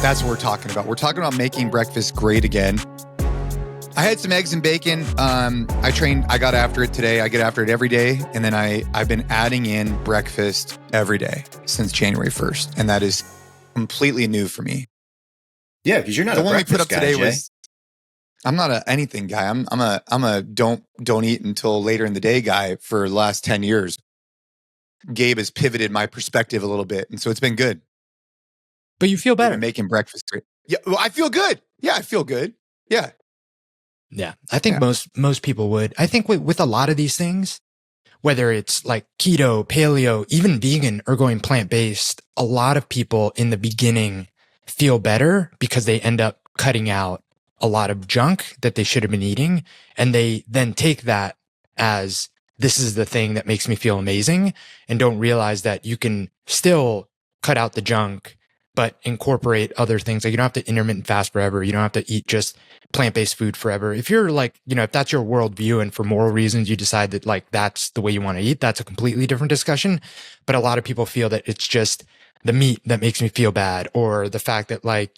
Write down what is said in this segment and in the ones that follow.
That's what we're talking about. We're talking about making breakfast great again. I had some eggs and bacon. I got after it today. I get after it every day. And then I've been adding in breakfast every day since January 1st. And that is completely new for me. Yeah, because you're not the a one we breakfast put up guy, today Jay. was, I'm not a anything guy. I'm a don't eat until later in the day guy for the last 10 years. Gabe has pivoted my perspective a little bit. And so it's been good. But you feel better. Making breakfast great. Yeah, well, I feel good. Yeah, I feel good. Yeah. Yeah, I think most people would. I think with a lot of these things, whether it's like keto, paleo, even vegan or going plant-based, a lot of people in the beginning feel better because they end up cutting out a lot of junk that they should have been eating. And they then take that as this is the thing that makes me feel amazing and don't realize that you can still cut out the junk, but incorporate other things. Like you don't have to intermittent fast forever. You don't have to eat just plant-based food forever. If you're like, if that's your worldview and for moral reasons, you decide that like that's the way you want to eat, that's a completely different discussion. But a lot of people feel that it's just the meat that makes me feel bad, or the fact that like,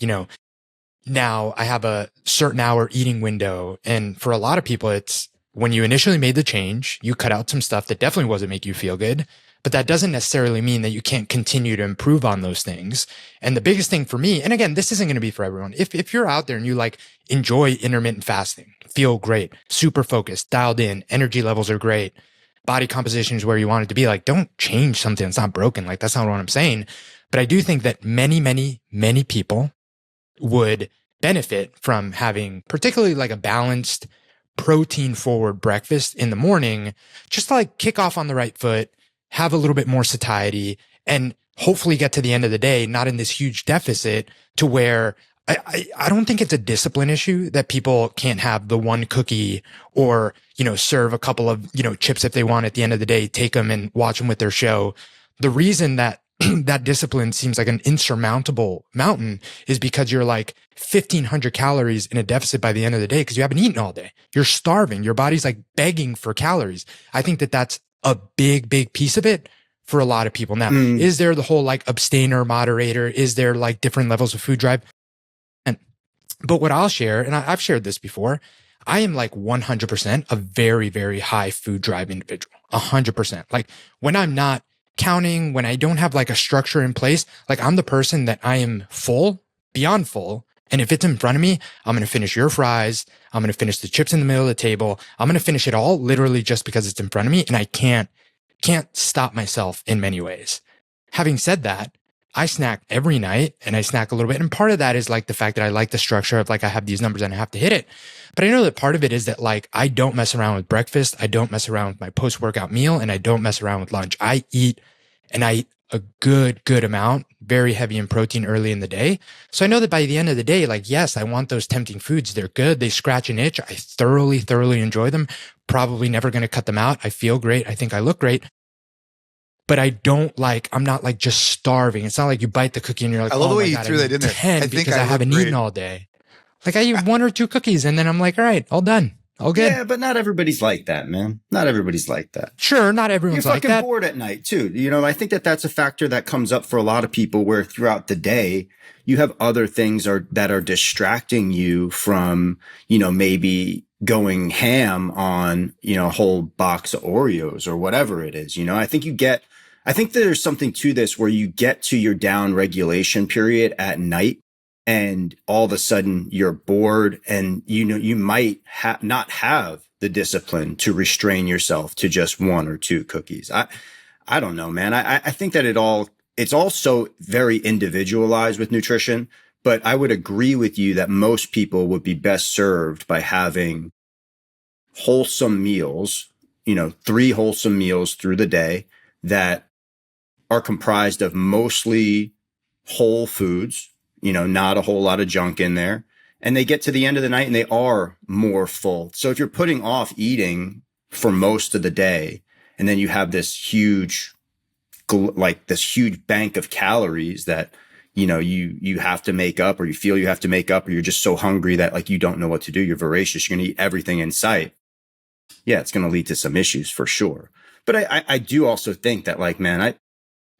now I have a certain hour eating window. And for a lot of people, it's when you initially made the change, you cut out some stuff that definitely wasn't make you feel good. But that doesn't necessarily mean that you can't continue to improve on those things. And the biggest thing for me, and again, this isn't going to be for everyone. If you're out there and you like enjoy intermittent fasting, feel great, super focused, dialed in, energy levels are great, body composition is where you want it to be, like don't change something that's not broken. Like that's not what I'm saying. But I do think that many, many, many people would benefit from having particularly like a balanced protein forward breakfast in the morning, just to like kick off on the right foot, have a little bit more satiety, and hopefully get to the end of the day not in this huge deficit to where I don't think it's a discipline issue that people can't have the one cookie or, serve a couple of, chips if they want at the end of the day, take them and watch them with their show. The reason that that discipline seems like an insurmountable mountain is because you're like 1,500 calories in a deficit by the end of the day because you haven't eaten all day. You're starving. Your body's like begging for calories. I think that that's a big, big piece of it for a lot of people. Now, is there the whole like abstainer, moderator? Is there like different levels of food drive? But what I'll share, and I've shared this before, I am like 100% a very, very high food drive individual. 100%. Like when I'm not counting, when I don't have like a structure in place, like I'm the person that I am full, beyond full. And if it's in front of me, I'm going to finish your fries. I'm going to finish the chips in the middle of the table. I'm going to finish it all literally just because it's in front of me. And I can't stop myself in many ways. Having said that, I snack every night and I snack a little bit. And part of that is like the fact that I like the structure of like, I have these numbers and I have to hit it. But I know that part of it is that like, I don't mess around with breakfast. I don't mess around with my post-workout meal, and I don't mess around with lunch. I eat a good amount, very heavy in protein early in the day. So I know that by the end of the day, like, yes, I want those tempting foods. They're good. They scratch an itch. I thoroughly enjoy them. Probably never going to cut them out. I feel great. I think I look great. But I'm not like just starving. It's not like you bite the cookie and you're like, I love the way you threw that in there. 10 because I haven't eaten all day. Like I eat 1 or 2 cookies and then I'm like, all right, all done. All good. Yeah, but not everybody's like that, man. Not everybody's like that. Sure, not everyone's like that. You're fucking bored at night too. I think that that's a factor that comes up for a lot of people where throughout the day, you have other things that are distracting you from, maybe going ham on, a whole box of Oreos or whatever it is. I think there's something to this where you get to your down regulation period at night and all of a sudden you're bored and, you might not have the discipline to restrain yourself to just 1 or 2 cookies. I don't know, man. I think that it's also very individualized with nutrition, but I would agree with you that most people would be best served by having wholesome meals, 3 wholesome meals through the day that are comprised of mostly whole foods, not a whole lot of junk in there. And they get to the end of the night and they are more full. So if you're putting off eating for most of the day, and then you have this huge bank of calories that, you have to make up, or you feel you have to make up, or you're just so hungry that like you don't know what to do. You're voracious. You're going to eat everything in sight. Yeah, it's going to lead to some issues for sure. But I do also think that like, man,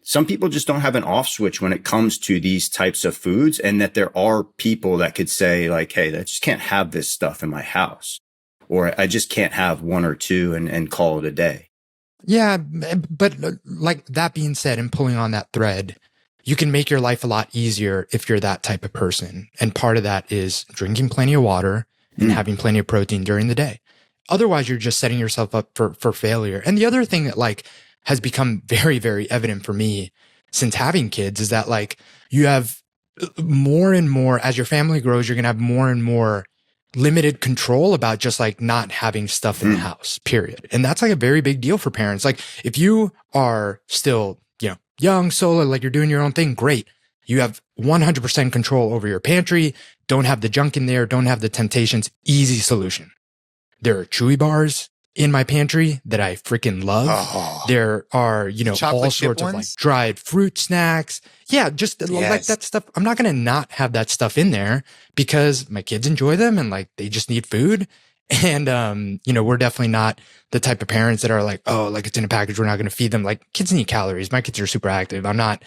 some people just don't have an off switch when it comes to these types of foods, and that there are people that could say like, hey, I just can't have this stuff in my house, or I just can't have one or two and call it a day. Yeah. But like that being said, and pulling on that thread, you can make your life a lot easier if you're that type of person. And part of that is drinking plenty of water and having plenty of protein during the day. Otherwise, you're just setting yourself up for failure. And the other thing that like has become very, very evident for me since having kids is that like you have more and more, as your family grows, you're going to have more and more limited control about just like not having stuff in the house, period. And that's like a very big deal for parents. Like if you are still, young, solo, like you're doing your own thing, great. You have 100% control over your pantry. Don't have the junk in there. Don't have the temptations. Easy solution. There are Chewy bars in my pantry that I freaking love. Oh. There are, all sorts of like dried fruit snacks. Yeah, just like that stuff. I'm not going to not have that stuff in there because my kids enjoy them and like they just need food. And, we're definitely not the type of parents that are like, oh, like it's in a package, we're not going to feed them. Like kids need calories. My kids are super active. I'm not,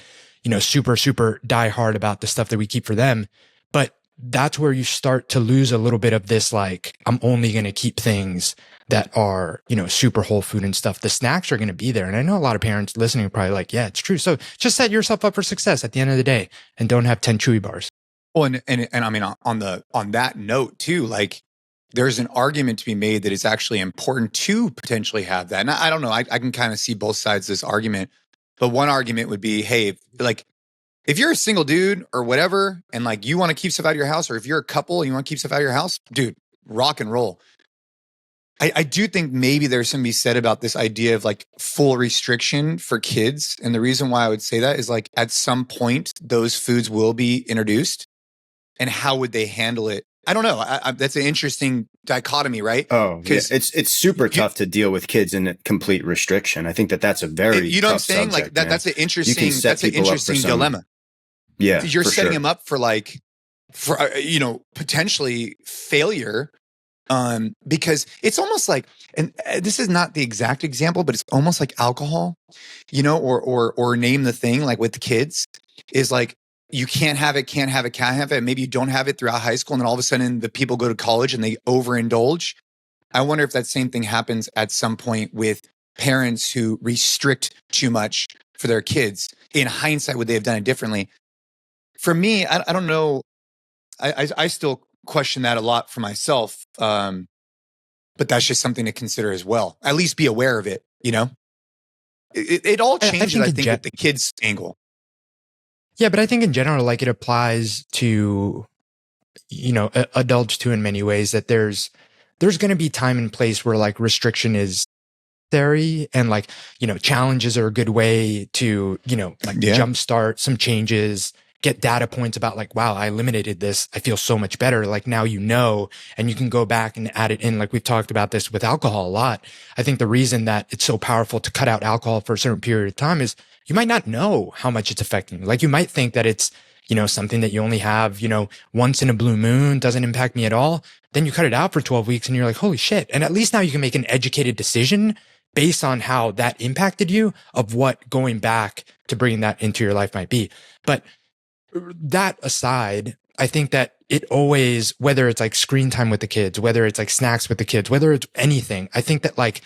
super, super die hard about the stuff that we keep for them. But that's where you start to lose a little bit of this, like, I'm only going to keep things that are, super whole food and stuff. The snacks are going to be there. And I know a lot of parents listening are probably like, yeah, it's true. So just set yourself up for success at the end of the day and don't have 10 Chewy bars. Well, and I mean, on that note too, like, there's an argument to be made that it's actually important to potentially have that. And I don't know, I can kind of see both sides of this argument. But one argument would be, hey, like, if you're a single dude or whatever, and like you want to keep stuff out of your house, or if you're a couple and you want to keep stuff out of your house, dude, rock and roll. I do think maybe there's something to be said about this idea of like full restriction for kids. And the reason why I would say that is like at some point, those foods will be introduced. And how would they handle it? I don't know. That's an interesting dichotomy, right? Oh, because it's super tough to deal with kids in a complete restriction. I think that's a very you know tough what I'm saying? Subject, like that's an interesting dilemma. Yeah, you're setting them up for potentially failure, because it's almost like, and this is not the exact example, but it's almost like alcohol, or name the thing, like with the kids is like, you can't have it. Maybe you don't have it throughout high school. And then all of a sudden the people go to college and they overindulge. I wonder if that same thing happens at some point with parents who restrict too much for their kids. In hindsight, would they have done it differently? For me, I don't know. I still question that a lot for myself. But that's just something to consider as well. At least be aware of it, It all changes, I think with the kids' angle. Yeah, but I think in general, like it applies to, adults too in many ways, that there's going to be time and place where like restriction is necessary, and like, challenges are a good way to, jumpstart some changes, get data points about like, wow, I eliminated this. I feel so much better. Like now, and you can go back and add it in. Like we've talked about this with alcohol a lot. I think the reason that it's so powerful to cut out alcohol for a certain period of time is you might not know how much it's affecting you. Like you might think that it's, something that you only have, once in a blue moon, doesn't impact me at all. Then you cut it out for 12 weeks and you're like, holy shit. And at least now you can make an educated decision based on how that impacted you of what going back to bringing that into your life might be. But that aside, I think that it always, whether it's like screen time with the kids, whether it's like snacks with the kids, whether it's anything, I think that like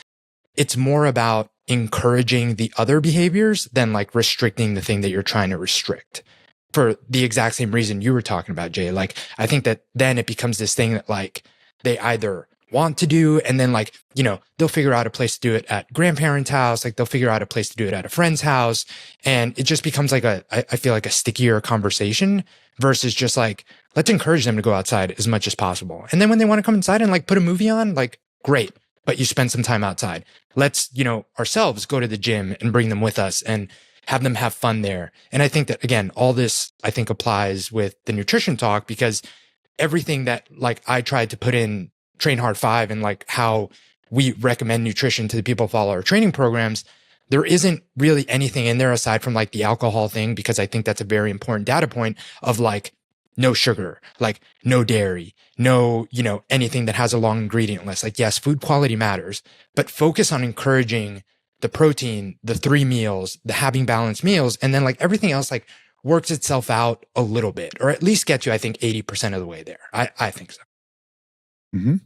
it's more about encouraging the other behaviors than like restricting the thing that you're trying to restrict, for the exact same reason you were talking about, Jay. Like, I think that then it becomes this thing that like they either want to do, and then like, they'll figure out a place to do it at grandparents' house. Like they'll figure out a place to do it at a friend's house. And it just becomes like I feel like a stickier conversation versus just like, let's encourage them to go outside as much as possible. And then when they want to come inside and like put a movie on, like great, but you spend some time outside. Let's, ourselves go to the gym and bring them with us and have them have fun there. And I think that, again, all this, I think, applies with the nutrition talk, because everything that like I tried to put in Train Hard 5 and like how we recommend nutrition to the people who follow our training programs, there isn't really anything in there aside from like the alcohol thing, because I think that's a very important data point of like no sugar, like no dairy, no, anything that has a long ingredient list. Like, yes, food quality matters, but focus on encouraging the protein, the 3 meals, the having balanced meals, and then like everything else like works itself out a little bit, or at least get you, I think, 80% of the way there. I think so. Mm-hmm.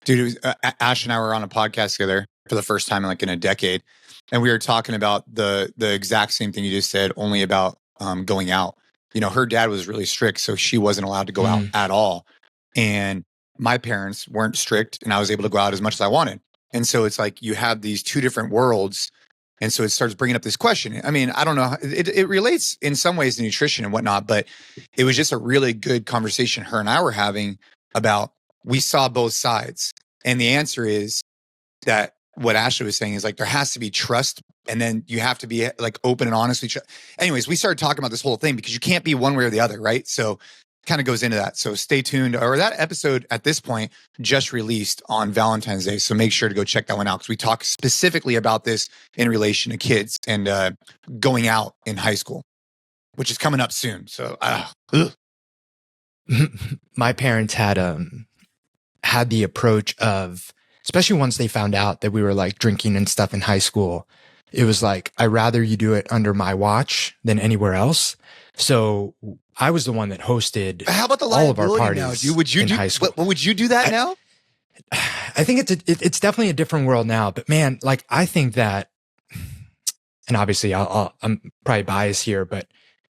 Dude, it was, Ash and I were on a podcast together for the first time in a decade. And we were talking about the exact same thing you just said, only about going out. You know, her dad was really strict, so she wasn't allowed to go out at all. And my parents weren't strict, and I was able to go out as much as I wanted. And so it's like you have these two different worlds. And so it starts bringing up this question. I mean, I don't know. It relates in some ways to nutrition and whatnot, but it was just a really good conversation her and I were having about, we saw both sides. And the answer is that what Ashley was saying is like, there has to be trust, and then you have to be like open and honest with each other. Anyways, we started talking about this whole thing because you can't be one way or the other, right? So kind of goes into that. So stay tuned. Or that episode at this point just released on Valentine's Day. So make sure to go check that one out, because we talk specifically about this in relation to kids and going out in high school, which is coming up soon. So my parents had the approach of, especially once they found out that we were like drinking and stuff in high school, it was like, I'd rather you do it under my watch than anywhere else. So I was the one that hosted How about the all of our parties now, dude? Would you in do, high school. would you do that now? I think it's definitely a different world now, but man, like I think that, and obviously I'm probably biased here, but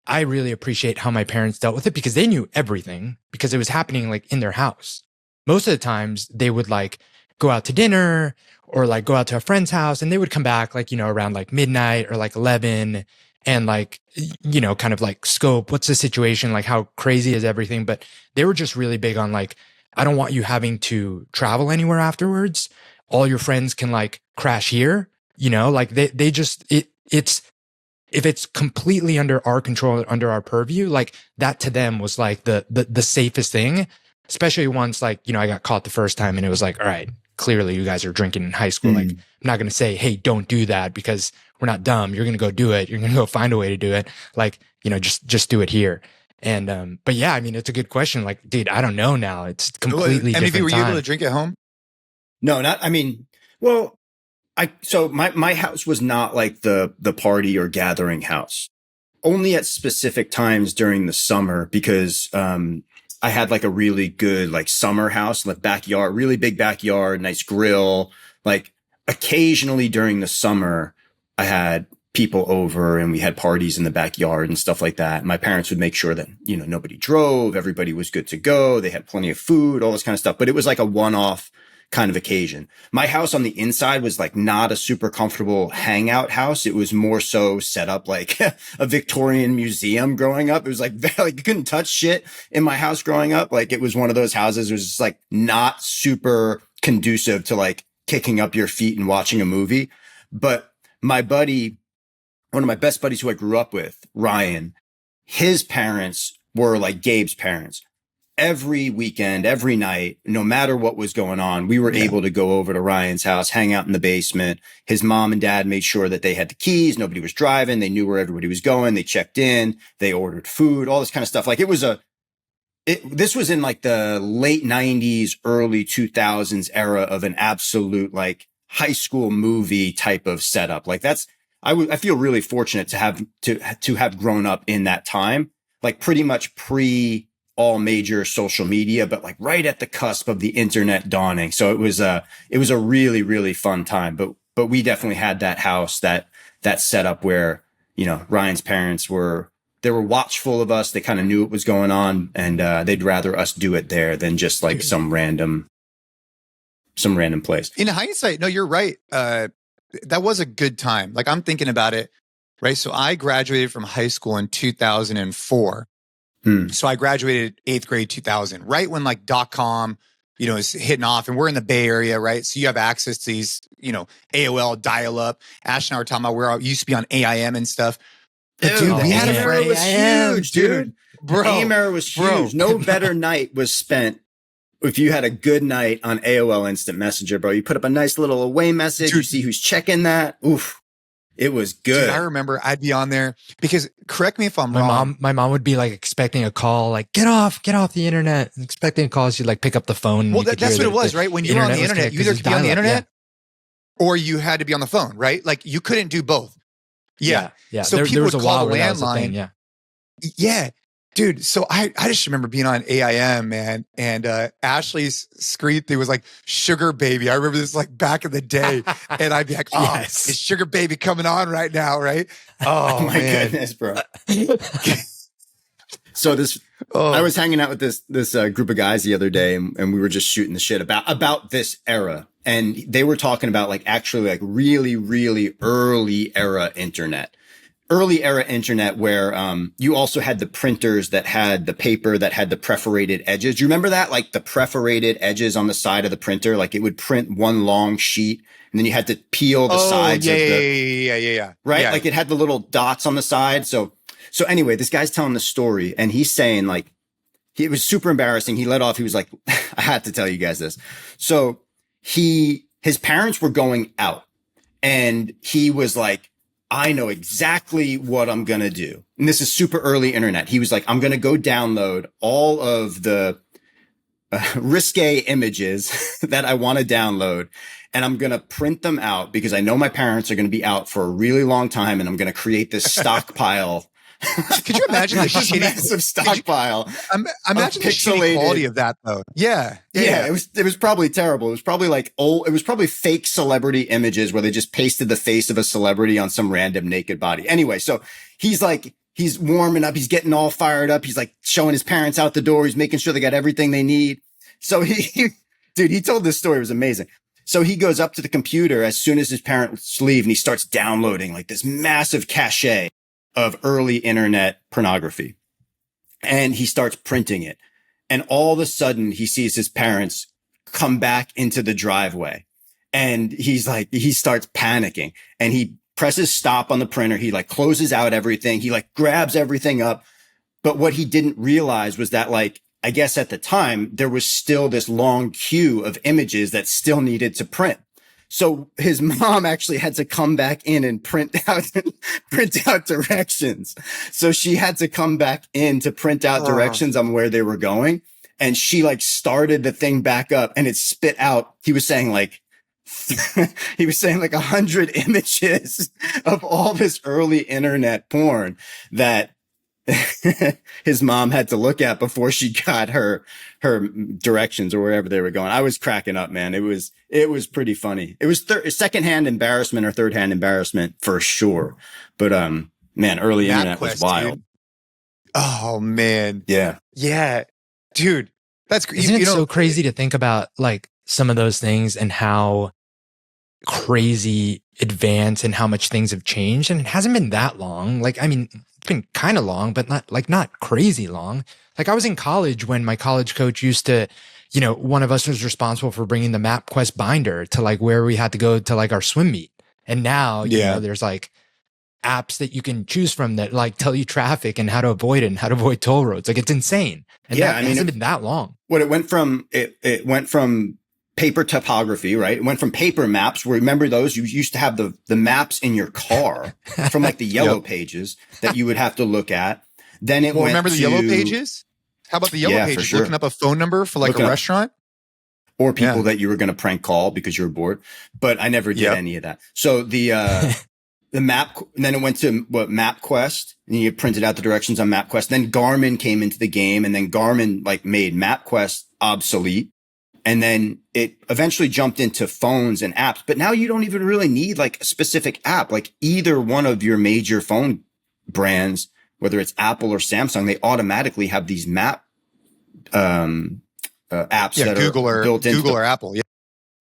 I really appreciate how my parents dealt with it, because they knew everything, because it was happening like in their house. Most of the times they would like go out to dinner or like go out to a friend's house, and they would come back like, you know, around like midnight or like 11, and like, you know, kind of like scope, what's the situation? Like how crazy is everything? But they were just really big on like, I don't want you having to travel anywhere afterwards. All your friends can like crash here, you know, like they just, it's, if it's completely under our control, under our purview, like that to them was like the safest thing, especially once like, you know, I got caught the first time and it was like, all right, clearly you guys are drinking in high school. Like I'm not going to say, hey, don't do that, because we're not dumb. You're going to go do it. You're going to go find a way to do it. Like, you know, just do it here. And, but yeah, I mean, it's a good question. Like, dude, I don't know now. It's completely different MVP, were you time. able to drink at home? No, well, so my house was not like the party or gathering house. Only at specific times during the summer, because, I had like a really good like summer house in the backyard, really big backyard, nice grill. Like occasionally during the summer, I had people over and we had parties in the backyard and stuff like that. My parents would make sure that, you know, nobody drove, everybody was good to go. They had plenty of food, all this kind of stuff. But it was like a one-off kind of occasion. My house on the inside was like not a super comfortable hangout house. It was more so set up like a Victorian museum growing up. It was like you couldn't touch shit in my house growing up. Like it was one of those houses. It was just like not super conducive to like kicking up your feet and watching a movie. But my buddy, one of my best buddies who I grew up with, Ryan, his parents were like Gabe's parents. Every weekend, every night, no matter what was going on, we were able to go over to Ryan's house, hang out in the basement. His mom and dad made sure that they had the keys. Nobody was driving. They knew where everybody was going. They checked in. They ordered food, all this kind of stuff. Like this was in like the late 90s, early 2000s era of an absolute like high school movie type of setup. Like I feel really fortunate to have grown up in that time, like pretty much pre all major social media, but like right at the cusp of the internet dawning. So it was a really, really fun time. But we definitely had that house, that setup where, you know, Ryan's parents were watchful of us. They kind of knew what was going on, and they'd rather us do it there than just like some random place. In hindsight, no, you're right. That was a good time. Like I'm thinking about it, right? So I graduated from high school in 2004. So I graduated 8th grade 2000, right when like .com, you know, is hitting off, and we're in the Bay Area, right? So you have access to these, you know, AOL dial up. Ash and I were talking about where I used to be on AIM and stuff. But dude, we had a AIM was huge, dude. Bro, AIM era was huge. No better night was spent if you had a good night on AOL Instant Messenger, bro. You put up a nice little away message. Dude. You see who's checking that. Oof. It was good. Dude, I remember I'd be on there because, correct me if I'm wrong. My mom would be like expecting a call, like get off the internet, and expecting a call. She'd like pick up the phone. Well, that's what it was, right? When you were on the internet, you either could be on the internet or you had to be on the phone, right? Like you couldn't do both. Yeah. So there people was would a call while the where that was a thing, landline. Yeah. Dude, so I just remember being on AIM, man, and Ashley's screen thing was like Sugar Baby. I remember this like back in the day, and I'd be like, "Oh, is Sugar Baby coming on right now?" Right? Oh my goodness, bro. So I was hanging out with this group of guys the other day, and we were just shooting the shit about this era, and they were talking about like actually like really, really early era internet. Early era internet where you also had the printers that had the paper that had the perforated edges. Do you remember that? Like the perforated edges on the side of the printer, like it would print one long sheet and then you had to peel the sides of the right? Like it had the little dots on the side. So anyway, this guy's telling the story and he's saying like it was super embarrassing. He let off, he was like, I had to tell you guys this. So his parents were going out and he was like, I know exactly what I'm going to do. And this is super early internet. He was like, I'm going to go download all of the risque images that I want to download. And I'm going to print them out because I know my parents are going to be out for a really long time. And I'm going to create this stockpile. Could you imagine the shitty massive stockpile? Imagine the shitty quality of that though. Yeah. It was probably terrible. It was probably like it was probably fake celebrity images where they just pasted the face of a celebrity on some random naked body. Anyway, so he's warming up. He's getting all fired up. He's like showing his parents out the door. He's making sure they got everything they need. So he told this story. It was amazing. So he goes up to the computer as soon as his parents leave and he starts downloading like this massive cache of early internet pornography. And he starts printing it. And all of a sudden he sees his parents come back into the driveway and he starts panicking and he presses stop on the printer. He like closes out everything. He like grabs everything up. But what he didn't realize was that like, I guess at the time there was still this long queue of images that still needed to print. So his mom actually had to come back in and print out directions. So she had to come back in to print out directions on where they were going. And she like started the thing back up and it spit out. He was saying like 100 images of all this early internet porn that his mom had to look at before she got her directions or wherever they were going. I was cracking up, man. It was pretty funny. It was secondhand embarrassment or third-hand embarrassment for sure. But man, early internet was wild. Dude. Oh man, yeah, dude, that's isn't it so crazy to think about like some of those things and how crazy advanced and how much things have changed, and it hasn't been that long. Like, I mean, it's been kind of long, but not crazy long. Like I was in college when my college coach used to, one of us was responsible for bringing the MapQuest binder to like where we had to go to like our swim meet. And now, you know, there's like apps that you can choose from that like tell you traffic and how to avoid it and how to avoid toll roads. Like it's insane. And that hasn't been that long. What it went from paper topography, right? It went from paper maps. Remember those? You used to have the maps in your car from like the yellow pages that you would have to look at. Then it went remember the yellow pages? How about the yellow pages? Sure. Looking up a phone number for like a restaurant? Or people that you were going to prank call because you were bored. But I never did any of that. So the map, and then it went to MapQuest, and you printed out the directions on MapQuest. Then Garmin came into the game, and then Garmin like made MapQuest obsolete. And then it eventually jumped into phones and apps. But now you don't even really need like a specific app. Like either one of your major phone brands, whether it's Apple or Samsung, they automatically have these map apps that Google are built into Google or Apple.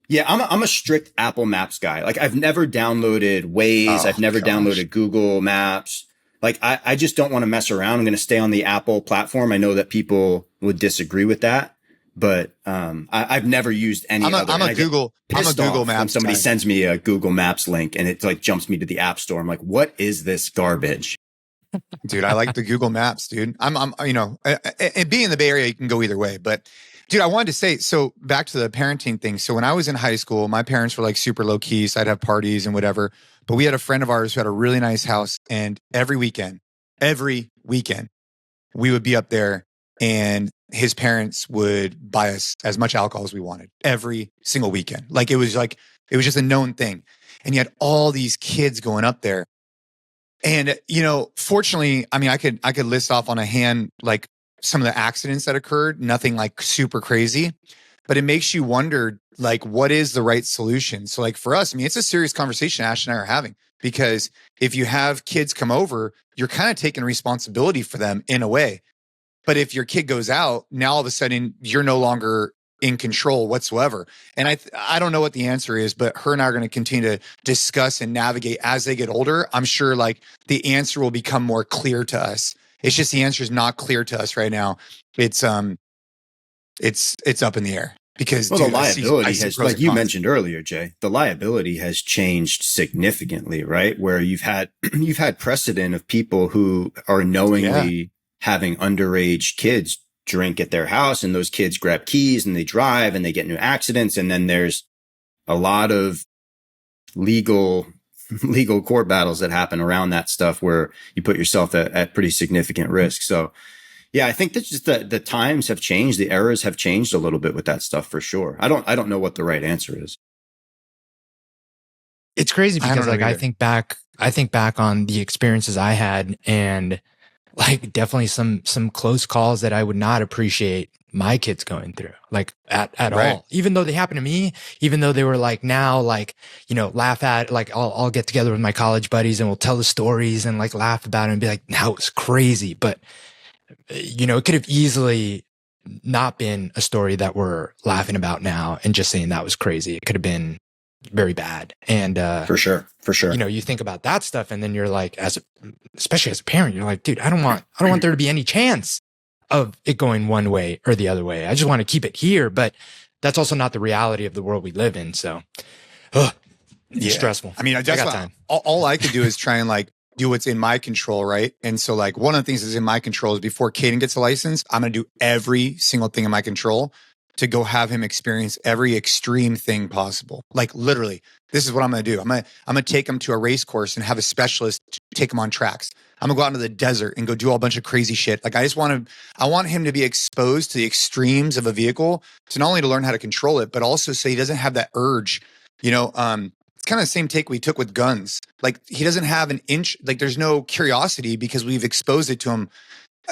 Yeah, I'm a strict Apple Maps guy. Like I've never downloaded Waze. I've never downloaded Google Maps. Like I just don't want to mess around. I'm going to stay on the Apple platform. I know that people would disagree with that. But I've never used any other. I'm a Google Maps when somebody guy. sends me a Google Maps link and it like jumps me to the App Store. I'm like, what is this garbage? Dude, I like the Google Maps, dude. I'm and being in the Bay Area, you can go either way. But dude, I wanted to say, so back to the parenting thing. So when I was in high school, my parents were like super low key. So I'd have parties and whatever. But we had a friend of ours who had a really nice house. And every weekend, we would be up there. And his parents would buy us as much alcohol as we wanted every single weekend. Like it was just a known thing. And you had all these kids going up there. And, fortunately, I mean, I could list off on a hand, like some of the accidents that occurred, nothing like super crazy, but it makes you wonder, like, what is the right solution? So like for us, I mean, it's a serious conversation Ash and I are having, because if you have kids come over, you're kind of taking responsibility for them in a way. But if your kid goes out, now all of a sudden you're no longer in control whatsoever. And I don't know what the answer is, but her and I are going to continue to discuss and navigate as they get older. I'm sure like the answer will become more clear to us. It's just the answer is not clear to us right now. It's up in the air because the liability has, like you mentioned earlier, Jay, the liability has changed significantly, right? Where you've had precedent of people who are knowingly having underage kids drink at their house, and those kids grab keys and they drive and they get into accidents. And then there's a lot of legal court battles that happen around that stuff where you put yourself at pretty significant risk. So yeah, I think that's just the times have changed. The eras have changed a little bit with that stuff for sure. I don't know what the right answer is. It's crazy because like I think back on the experiences I had, and like definitely some close calls that I would not appreciate my kids going through, like at all, even though they happened to me, even though they were like now, like, laugh at, like I'll get together with my college buddies and we'll tell the stories and like laugh about it and be like, now it's crazy. But, it could have easily not been a story that we're laughing about now and just saying that was crazy. It could have been very bad. And, for sure. You think about that stuff and then you're like, especially as a parent, you're like, dude, I don't want there to be any chance of it going one way or the other way. I just want to keep it here, but that's also not the reality of the world we live in. So, it's stressful. I mean, I got time. All I could do is try and like do what's in my control. Right. And so like one of the things that's in my control is before Caden gets a license, I'm going to do every single thing in my control to go have him experience every extreme thing possible. Like literally, this is what I'm going to do. I'm going to take him to a race course and have a specialist take him on tracks. I'm going to go out into the desert and go do all a bunch of crazy shit. Like I want him to be exposed to the extremes of a vehicle, to not only to learn how to control it, but also so he doesn't have that urge. It's kind of the same take we took with guns. Like he doesn't have an inch, like there's no curiosity because we've exposed it to him.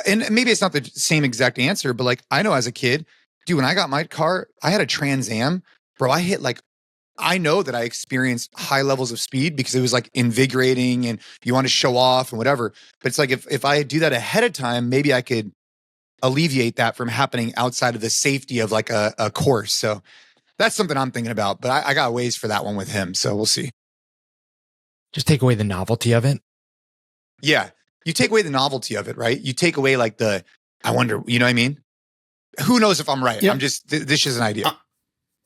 And maybe it's not the same exact answer, but like I know as a kid, dude, when I got my car, I had a Trans Am, bro. I know that I experienced high levels of speed because it was like invigorating and you want to show off and whatever. But it's like, if I do that ahead of time, maybe I could alleviate that from happening outside of the safety of like a course. So that's something I'm thinking about, but I got ways for that one with him. So we'll see. Just take away the novelty of it. Yeah. You take away the novelty of it, right? You take away like I wonder, you know what I mean? Who knows if I'm right? Yeah. I'm just, this is an idea.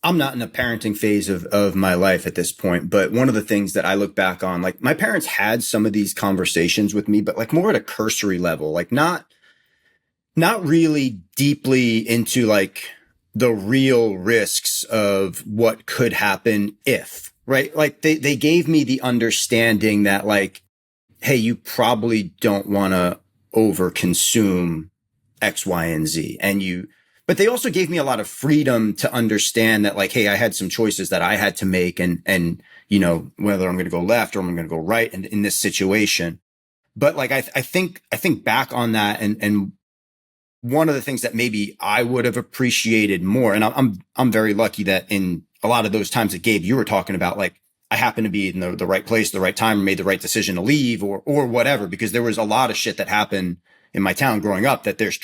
I'm not in a parenting phase of my life at this point, but one of the things that I look back on, like my parents had some of these conversations with me, but like more at a cursory level, like not really deeply into like the real risks of what could happen if, right? Like they gave me the understanding that like, hey, you probably don't want to overconsume X, Y, and Z. But they also gave me a lot of freedom to understand that like, hey, I had some choices that I had to make and, whether I'm going to go left or I'm going to go right in this situation. But like, I think back on that and one of the things that maybe I would have appreciated more, and I'm very lucky that in a lot of those times that Gabe, you were talking about, like I happened to be in the right place, the right time, made the right decision to leave or whatever, because there was a lot of shit that happened in my town growing up that there's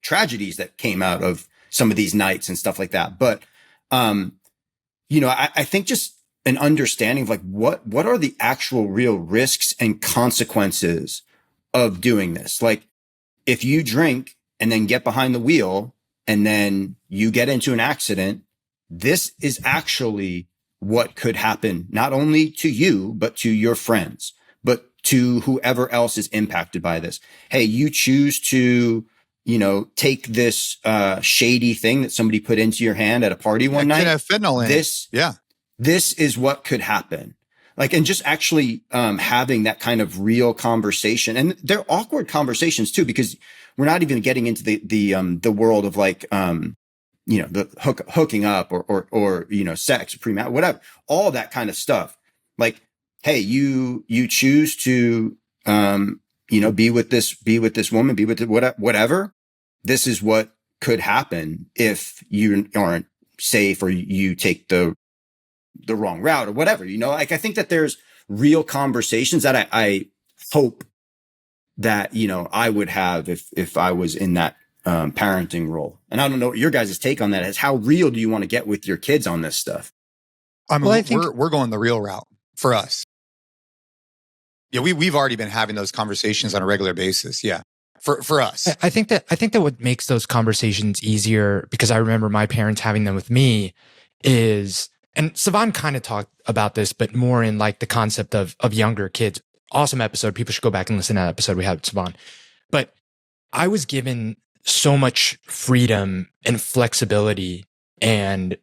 tragedies that came out of some of these nights and stuff like that. But, I think just an understanding of like, what are the actual real risks and consequences of doing this? Like if you drink and then get behind the wheel and then you get into an accident, this is actually what could happen, not only to you, but to your friends, but to whoever else is impacted by this. Hey, you choose to, take this shady thing that somebody put into your hand at a party one night. Have fentanyl in it. This is what could happen. Like, and just actually having that kind of real conversation. And they're awkward conversations too, because we're not even getting into the world of like, the hooking up or, sex, whatever, all that kind of stuff. Like, hey, you choose to, be with this woman, be with whatever. This is what could happen if you aren't safe or you take the wrong route or whatever, like, I think that there's real conversations that I hope that, I would have if I was in that parenting role. And I don't know what your guys' take on that is. How real do you want to get with your kids on this stuff? I mean, I think we're going the real route for us. Yeah, we've already been having those conversations on a regular basis. Yeah, for us. I think that what makes those conversations easier, because I remember my parents having them with me, is, and Savan kind of talked about this, but more in like the concept of younger kids. Awesome episode. People should go back and listen to that episode we had with Savan. But I was given so much freedom and flexibility and,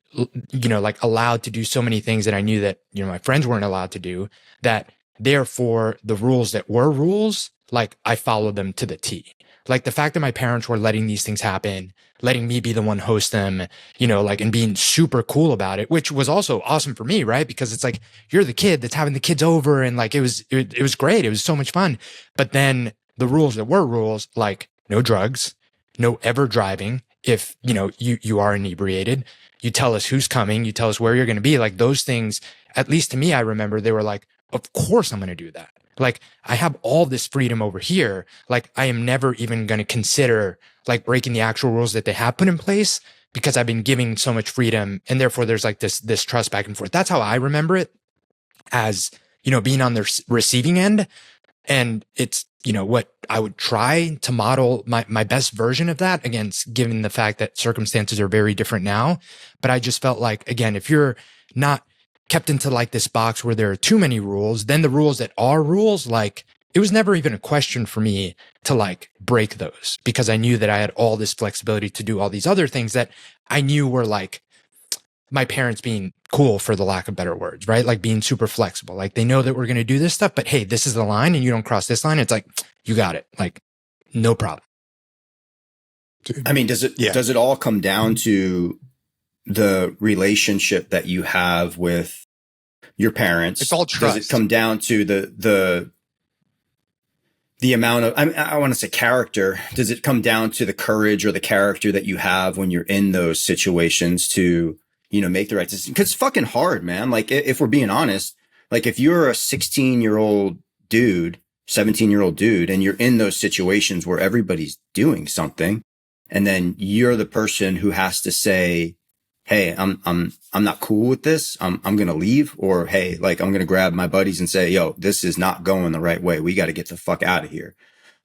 like allowed to do so many things that I knew that, my friends weren't allowed to do, that therefore the rules that were rules, like I followed them to the T. Like the fact that my parents were letting these things happen, letting me be the one host them, and being super cool about it, which was also awesome for me, right? Because it's like, you're the kid that's having the kids over, and like, it was great. It was so much fun. But then the rules that were rules, like no drugs, no ever driving. If, you are inebriated, you tell us who's coming, you tell us where you're going to be. Like those things, at least to me, I remember they were like, of course I'm going to do that. Like I have all this freedom over here. Like I am never even going to consider like breaking the actual rules that they have put in place, because I've been giving so much freedom. And therefore there's like this trust back and forth. That's how I remember it, as, being on the receiving end. And it's, what I would try to model my best version of that, again, given the fact that circumstances are very different now. But I just felt like, again, if you're not kept into like this box where there are too many rules, then the rules that are rules, like it was never even a question for me to like break those, because I knew that I had all this flexibility to do all these other things that I knew were like my parents being cool, for the lack of better words, right? Like being super flexible. Like they know that we're going to do this stuff, but hey, this is the line and you don't cross this line. It's like, you got it. Like no problem. I mean, does it all come down to the relationship that you have with your parents? It's all trust. Does it come down to the amount of, I want to say character? Does it come down to the courage or the character that you have when you're in those situations to, make the right decision? Because it's fucking hard, man. Like if we're being honest, like if you're a 16-year-old dude, 17-year-old dude, and you're in those situations where everybody's doing something, and then you're the person who has to say, hey, I'm not cool with this. I'm going to leave. Or, hey, like, I'm going to grab my buddies and say, yo, this is not going the right way. We got to get the fuck out of here.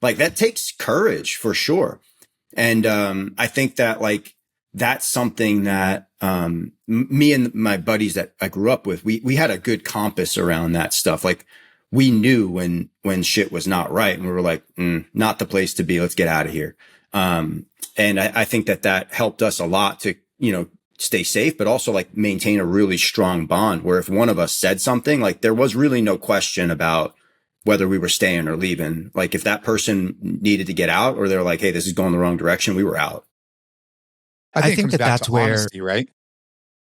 Like that takes courage for sure. And, I think that like, that's something that, me and my buddies that I grew up with, we had a good compass around that stuff. Like we knew when shit was not right, and we were like, not the place to be. Let's get out of here. And I think that helped us a lot to, stay safe, but also like maintain a really strong bond where if one of us said something, like there was really no question about whether we were staying or leaving. Like if that person needed to get out, or they're like, hey, this is going the wrong direction, we were out. I think that's where honesty, right?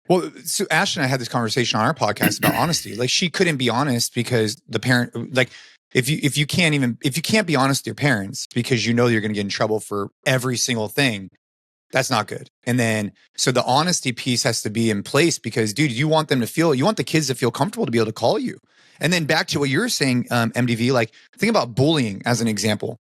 Well, so Ash and I had this conversation on our podcast about honesty. Like she couldn't be honest because the parent, like if you can't be honest with your parents because you're going to get in trouble for every single thing, that's not good. And then, so the honesty piece has to be in place because, dude, you want the kids to feel comfortable to be able to call you. And then back to what you were saying, MDV, like think about bullying as an example.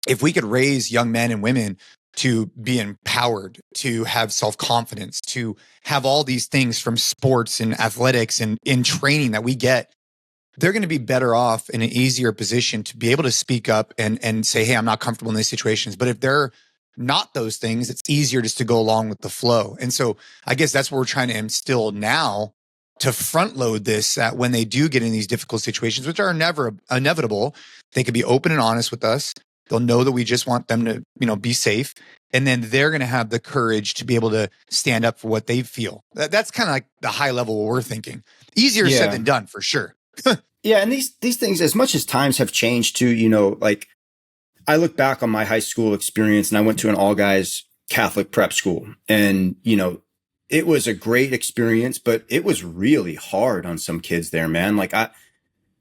If we could raise young men and women to be empowered, to have self-confidence, to have all these things from sports and athletics and in training that we get, they're going to be better off in an easier position to be able to speak up and say, hey, I'm not comfortable in these situations. But if they're not those things, it's easier just to go along with the flow. And so I guess that's what we're trying to instill now, to front load this, that when they do get in these difficult situations, which are never inevitable, they can be open and honest with us. They'll know that we just want them to, be safe. And then they're going to have the courage to be able to stand up for what they feel. That's kind of like the high level what we're thinking. Easier said than done, for sure. Yeah. And these things, as much as times have changed too, like I look back on my high school experience, and I went to an all guys Catholic prep school, and, you know, it was a great experience, but it was really hard on some kids there, man. Like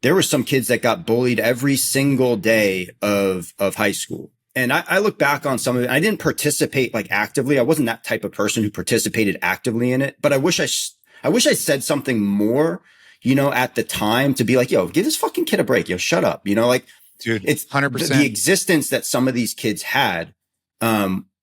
there were some kids that got bullied every single day of high school. And I look back on some of it. I didn't participate like actively. I wasn't that type of person who participated actively in it, but I wish I said something more, you know, at the time to be like, yo, give this fucking kid a break. Yo, shut up. You know, like, dude, it's 100%. The existence that some of these kids had,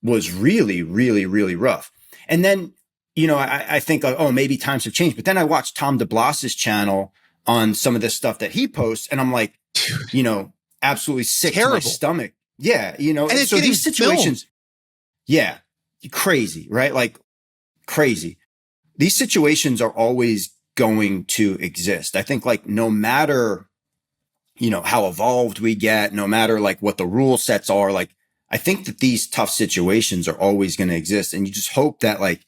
was really, really, really rough. And then, you know, I think, oh, maybe times have changed. But then I watched Tom DeBlas's channel on some of this stuff that he posts, and I'm like, you know, absolutely sick to my stomach. Yeah, you know, and it's so these situations, filmed. Yeah, crazy, right? Like crazy. These situations are always going to exist. I think, like, no matter, you know, how evolved we get, no matter like what the rule sets are, like, I think that these tough situations are always going to exist. And you just hope that, like,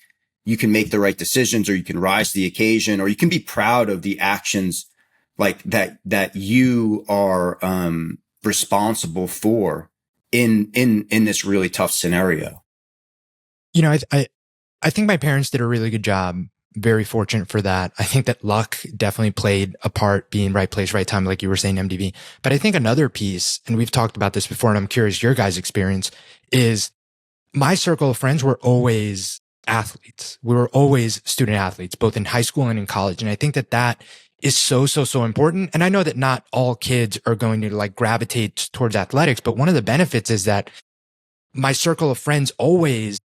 you can make the right decisions, or you can rise to the occasion, or you can be proud of the actions like that you are, responsible for in this really tough scenario. You know, I think my parents did a really good job. Very fortunate for that. I think that luck definitely played a part, being right place, right time, like you were saying, MDV. But I think another piece, and we've talked about this before, and I'm curious your guys' experience, is my circle of friends were always athletes. We were always student athletes, both in high school and in college. And I think that is so important. And I know that not all kids are going to like gravitate towards athletics, but one of the benefits is that my circle of friends always,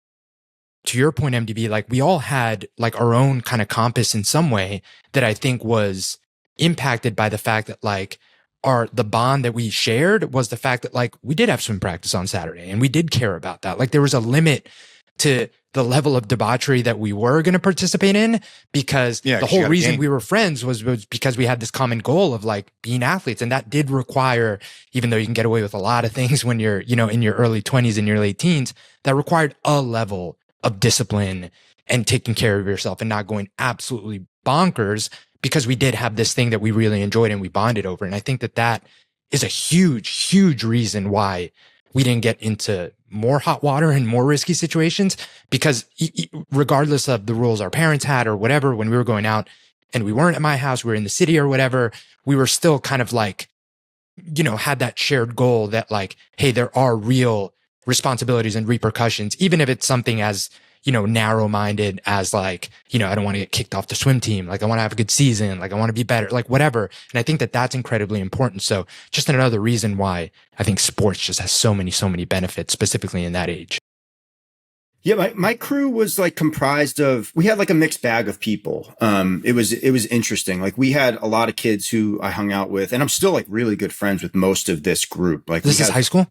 to your point, MDB, like we all had like our own kind of compass in some way that I think was impacted by the fact that like the bond that we shared was the fact that like we did have swim practice on Saturday and we did care about that. Like there was a limit to the level of debauchery that we were going to participate in, because the whole reason we were friends was because we had this common goal of like being athletes. And that did require, even though you can get away with a lot of things when you're, you know, in your early 20s and your late teens, that required a level of discipline and taking care of yourself and not going absolutely bonkers, because we did have this thing that we really enjoyed and we bonded over. And I think that is a huge reason why we didn't get into more hot water and more risky situations, because regardless of the rules our parents had or whatever, when we were going out and we weren't at my house, we were in the city or whatever, we were still kind of like, you know, had that shared goal that like, hey, there are real responsibilities and repercussions, even if it's something as, you know, narrow-minded as like, you know, I don't want to get kicked off the swim team. Like I want to have a good season. Like I want to be better, like whatever. And I think that that's incredibly important. So just another reason why I think sports just has so many benefits, specifically in that age. Yeah. My crew was like comprised of, we had like a mixed bag of people. It was interesting. Like we had a lot of kids who I hung out with, and I'm still like really good friends with most of this group. Like this is high school?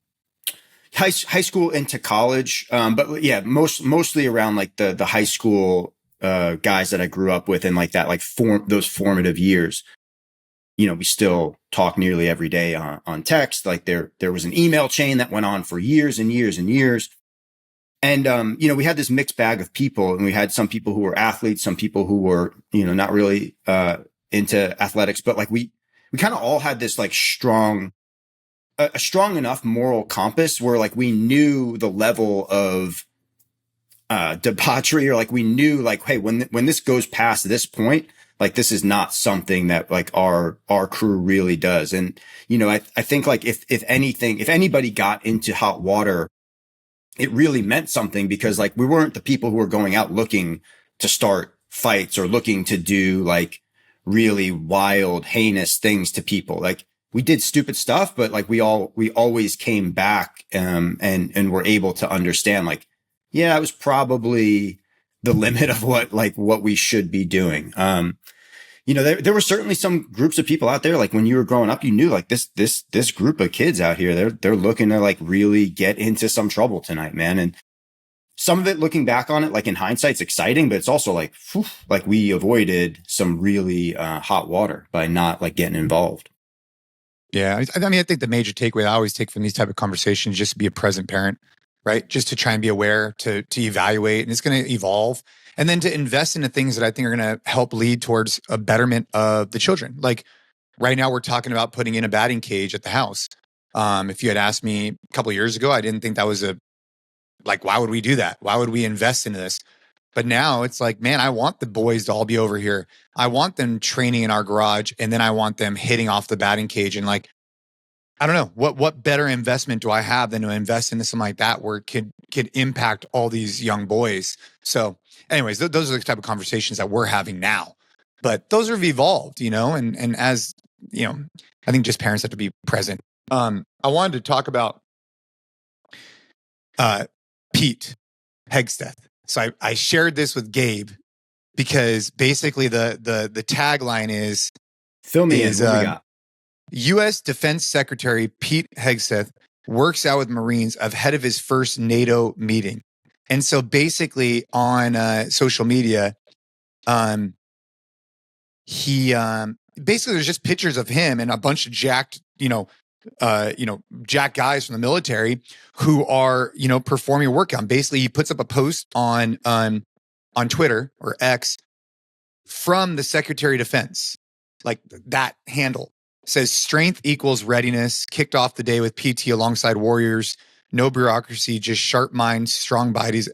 High school into college. But yeah, mostly around like the high school, guys that I grew up with and like that, like those formative years. You know, we still talk nearly every day on text. Like there was an email chain that went on for years and years and years. And, you know, we had this mixed bag of people, and we had some people who were athletes, some people who were, you know, not really, into athletics, but like we kind of all had this like a strong enough moral compass where like we knew the level of debauchery, or like we knew like, hey, when this goes past this point, like this is not something that like our crew really does. And, you know, I think like if anybody got into hot water, it really meant something, because like we weren't the people who were going out looking to start fights or looking to do like really wild, heinous things to people. Like we did stupid stuff, but like we always came back, and were able to understand like, yeah, it was probably the limit of what we should be doing. You know, there were certainly some groups of people out there, like when you were growing up, you knew like this group of kids out here, they're looking to like really get into some trouble tonight, man. And some of it, looking back on it, like in hindsight, it's exciting, but it's also like, whew, like we avoided some really hot water by not like getting involved. Yeah. I mean, I think the major takeaway I always take from these type of conversations is just to be a present parent, right? Just to try and be aware, to evaluate, and it's going to evolve. And then to invest in the things that I think are going to help lead towards a betterment of the children. Like right now we're talking about putting in a batting cage at the house. If you had asked me a couple of years ago, I didn't think that was why would we do that? Why would we invest into this? But now it's like, man, I want the boys to all be over here. I want them training in our garage, and then I want them hitting off the batting cage. And like, I don't know, what better investment do I have than to invest into something like that where it could impact all these young boys? So anyways, those are the type of conversations that we're having now. But those have evolved, and as, I think just parents have to be present. I wanted to talk about Pete Hegseth. So I shared this with Gabe because basically the tagline is, fill me in. What we got? U.S. Defense Secretary Pete Hegseth works out with Marines ahead of his first NATO meeting. And so basically on social media, he basically there's just pictures of him and a bunch of jacked, jacked guys from the military who are, performing a workout. Basically, he puts up a post on Twitter or X from the Secretary of Defense, like that handle. Says strength equals readiness, kicked off the day with PT alongside warriors, no bureaucracy, just sharp minds, strong bodies,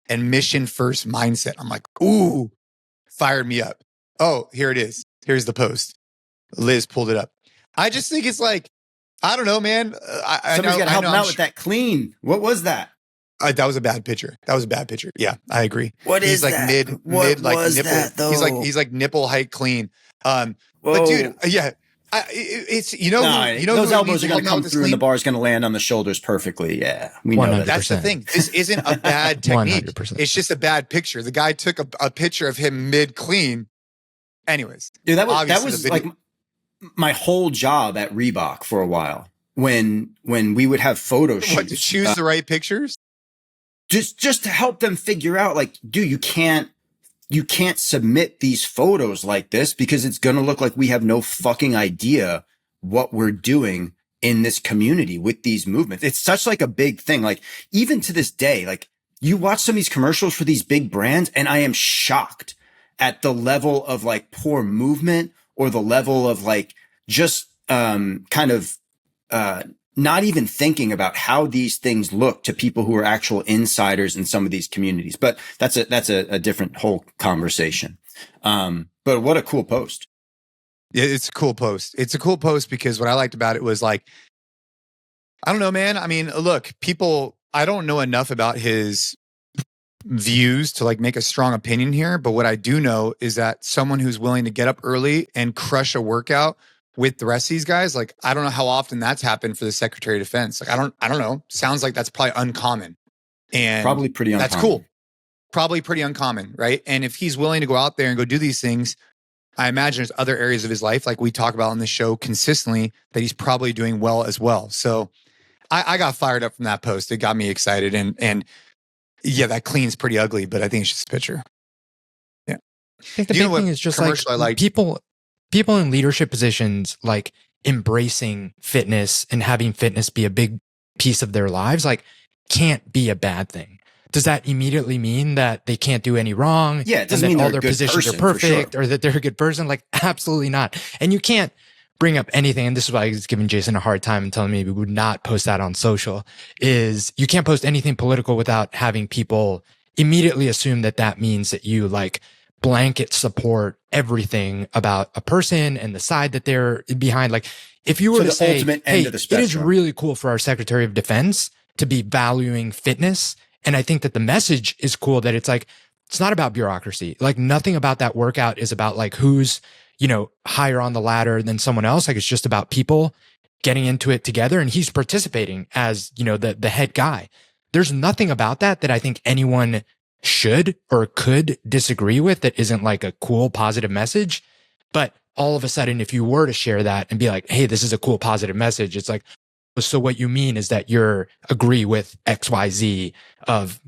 and mission first mindset. I'm like, ooh, fired me up. Oh, here it is. Here's the post. Liz pulled it up. I just think it's like, I don't know, man. Somebody's got to help him out with that clean. What was that? That was a bad picture. Yeah, I agree. What he's is like that? mid like was nipple. That, though? He's like nipple height clean. But dude, yeah, it's those elbows are going to come through and the bar is going to land on the shoulders perfectly. Yeah, we know 100%. that. That's the thing. This isn't a bad technique. 100%. It's just a bad picture. The guy took a picture of him mid clean. Anyways, dude, that was like my whole job at Reebok for a while. When we would have photo shoots, to choose the right pictures. Just to help them figure out, like, dude, you can't submit these photos like this because it's going to look like we have no fucking idea what we're doing in this community with these movements. It's such like a big thing. Like, even to this day, like, you watch some of these commercials for these big brands and I am shocked at the level of like poor movement or the level of like just not even thinking about how these things look to people who are actual insiders in some of these communities. But that's a different whole conversation. But what a cool post. Yeah, it's a cool post. It's a cool post because what I liked about it was like, I don't know, man. I mean, look, I don't know enough about his views to like make a strong opinion here. But what I do know is that someone who's willing to get up early and crush a workout with the rest of these guys, like, I don't know how often that's happened for the Secretary of Defense. Like, I don't know. Sounds like that's probably uncommon. And probably pretty uncommon. That's cool. Probably pretty uncommon, right? And if he's willing to go out there and go do these things, I imagine there's other areas of his life, like we talk about on the show consistently, that he's probably doing well as well. So I got fired up from that post. It got me excited. And yeah, that clean's pretty ugly, but I think it's just a picture. Yeah. I think the big thing is just like people in leadership positions, like embracing fitness and having fitness be a big piece of their lives, like can't be a bad thing. Does that immediately mean that they can't do any wrong? Yeah, it doesn't mean all their positions are perfect or that they're a good person. Like, absolutely not. And you can't bring up anything. And this is why I was giving Jason a hard time and telling me we would not post that on social, is you can't post anything political without having people immediately assume that that means that you like blanket support everything about a person and the side that they're behind. Like, if you were to say, hey, it is really cool for our Secretary of Defense to be valuing fitness. And I think that the message is cool, that it's like, it's not about bureaucracy. Like, nothing about that workout is about like who's, higher on the ladder than someone else. Like, it's just about people getting into it together. And he's participating as, the head guy. There's nothing about that I think anyone should or could disagree with that isn't like a cool, positive message. But all of a sudden, if you were to share that and be like, hey, this is a cool, positive message, it's like, so what you mean is that you're agree with XYZ of,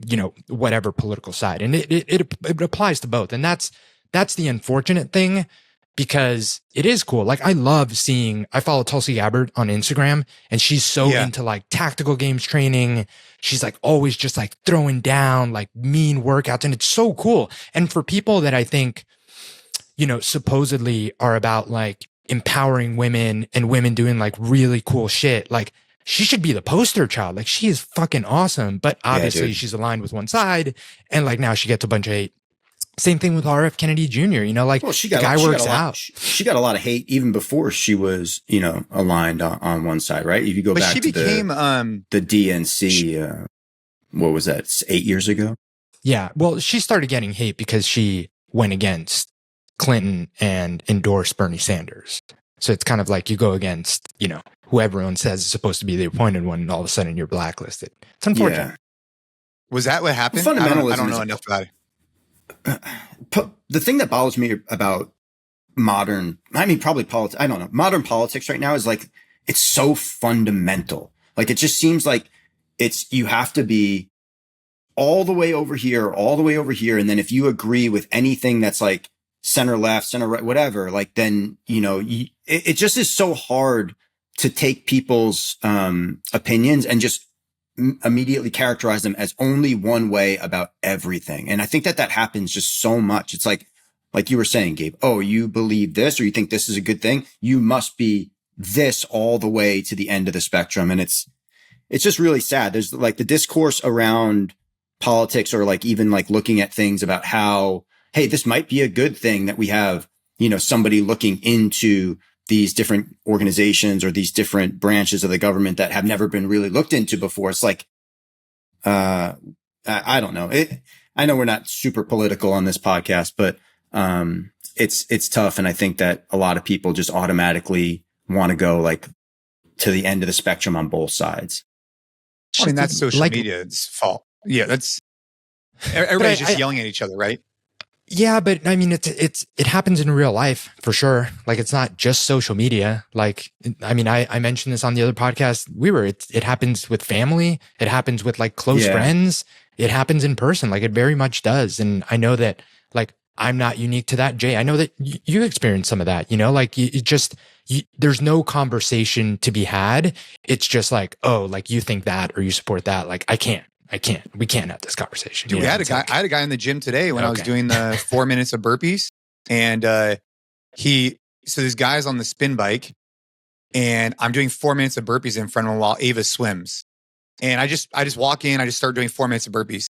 whatever political side. And it applies to both. And that's the unfortunate thing, because it is cool. Like, I follow Tulsi Gabbard on Instagram, and she's so into like tactical games training. She's like always just like throwing down like mean workouts, and it's so cool. And for people that I think, supposedly are about like empowering women and women doing like really cool shit. Like she should be the poster child. Like she is fucking awesome, but obviously she's aligned with one side, and like now she gets a bunch of hate. Same thing with RF Kennedy Jr. You know, like well, the guy works out. She got a lot of hate even before she was, you know, aligned on one side, right? If you go back to the DNC, what was that, 8 years ago? Yeah. Well, she started getting hate because she went against Clinton and endorsed Bernie Sanders. So it's kind of like you go against, you know, who everyone says is supposed to be the appointed one, and all of a sudden you're blacklisted. It's unfortunate. Yeah. Was that what happened? Fundamentalism. I don't know enough about it. The thing that bothers me about modern politics right now is like, it's so fundamental. Like, it just seems like you have to be all the way over here. And then if you agree with anything that's like center left, center right, whatever, like then, you know, it just is so hard to take people's opinions and just immediately characterize them as only one way about everything. And I think that happens just so much. It's like you were saying, Gabe, oh, you believe this, or you think this is a good thing. You must be this all the way to the end of the spectrum. And it's just really sad. There's like the discourse around politics, or like even like looking at things about how, hey, this might be a good thing that we have, you know, somebody looking into these different organizations or these different branches of the government that have never been really looked into before. It's like, I don't know. I know we're not super political on this podcast, but it's tough. And I think that a lot of people just automatically want to go like to the end of the spectrum on both sides. I mean, that's social media's fault. Yeah, that's everybody's just yelling at each other, right? Yeah, but I mean, it happens in real life for sure. Like, it's not just social media. Like, I mean, I mentioned this on the other podcast. It happens with family. It happens with like close friends. It happens in person. Like, it very much does. And I know that, like, I'm not unique to that. Jay, I know that you experienced some of that, you know, like there's no conversation to be had. It's just like, oh, like you think that, or you support that. Like, we can't have this conversation. Dude, I had a guy in the gym today when I was doing the 4 minutes of burpees, and so there's guys on the spin bike, and I'm doing 4 minutes of burpees in front of him while Ava swims. And I just walk in, I just start doing 4 minutes of burpees.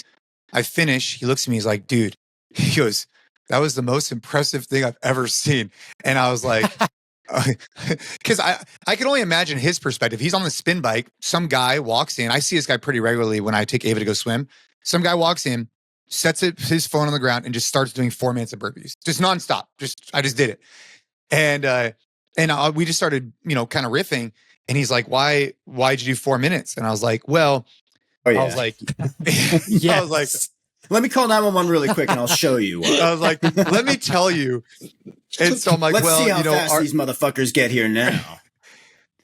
I finish, he looks at me, he's like, dude, he goes, that was the most impressive thing I've ever seen. And I was like, because I can only imagine his perspective. He's on the spin bike. Some guy walks in. I see this guy pretty regularly when I take Ava to go swim. Some guy walks in, sets his phone on the ground, and just starts doing 4 minutes of burpees, just nonstop. I just did it, and we just started, you know, kind of riffing. And he's like, "Why'd you do 4 minutes?" And I was like, "Well," I was like, I was like, let me call 911 really quick, and I'll show you. I was like, let me tell you. And so I'm like, let's see how fast these motherfuckers get here now.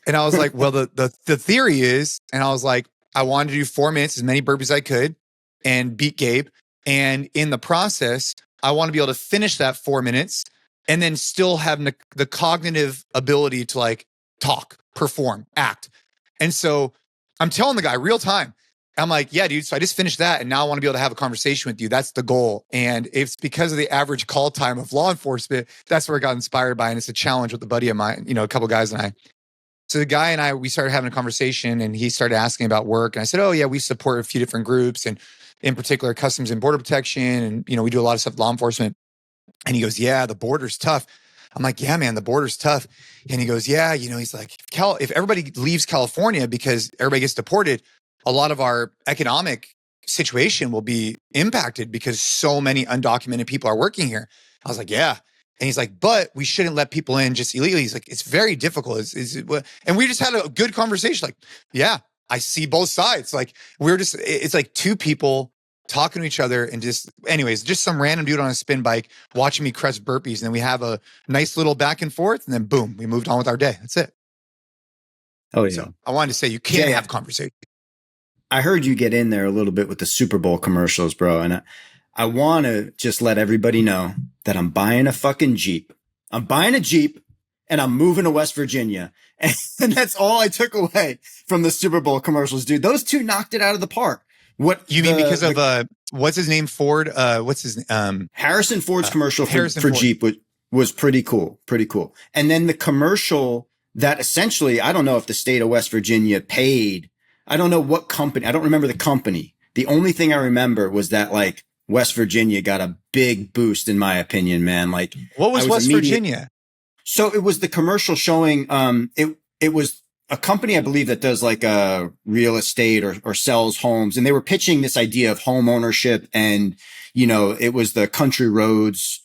And I was like, well, the theory is, and I was like, I wanted to do 4 minutes, as many burpees as I could, and beat Gabe. And in the process, I want to be able to finish that 4 minutes and then still have the cognitive ability to like talk, perform, act. And so I'm telling the guy real time, I'm like, yeah, dude. So I just finished that, and now I want to be able to have a conversation with you. That's the goal. And it's because of the average call time of law enforcement. That's where I got inspired by. And it's a challenge with a buddy of mine, you know, a couple guys and I. So the guy and I, we started having a conversation, and he started asking about work. And I said, oh yeah, we support a few different groups, and in particular, Customs and Border Protection. And, you know, we do a lot of stuff with law enforcement. And he goes, yeah, the border's tough. I'm like, yeah, man, the border's tough. And he goes, yeah, you know, he's like, if everybody leaves California because everybody gets deported, a lot of our economic situation will be impacted because so many undocumented people are working here. I was like, yeah. And he's like, but we shouldn't let people in just illegally. He's like, it's very difficult. And we just had a good conversation. Like, yeah, I see both sides. Like, it's like two people talking to each other, and just some random dude on a spin bike watching me crush burpees. And then we have a nice little back and forth, and then boom, we moved on with our day. That's it. Oh, yeah. So I wanted to say you can't have conversation. I heard you get in there a little bit with the Super Bowl commercials, bro. And I want to just let everybody know that I'm buying a fucking Jeep. I'm buying a Jeep, and I'm moving to West Virginia. And that's all I took away from the Super Bowl commercials, dude. Those two knocked it out of the park. What you mean because of what's his name? Ford? What's his Harrison Ford's commercial for Jeep was pretty cool. Pretty cool. And then the commercial that essentially, I don't know if the state of West Virginia paid, I don't know what company, I don't remember the company. The only thing I remember was that like West Virginia got a big boost in my opinion, man. Like what was West Virginia? So it was the commercial showing, it was a company, I believe, that does like real estate or sells homes. And they were pitching this idea of home ownership. And, you know, it was the Country Roads,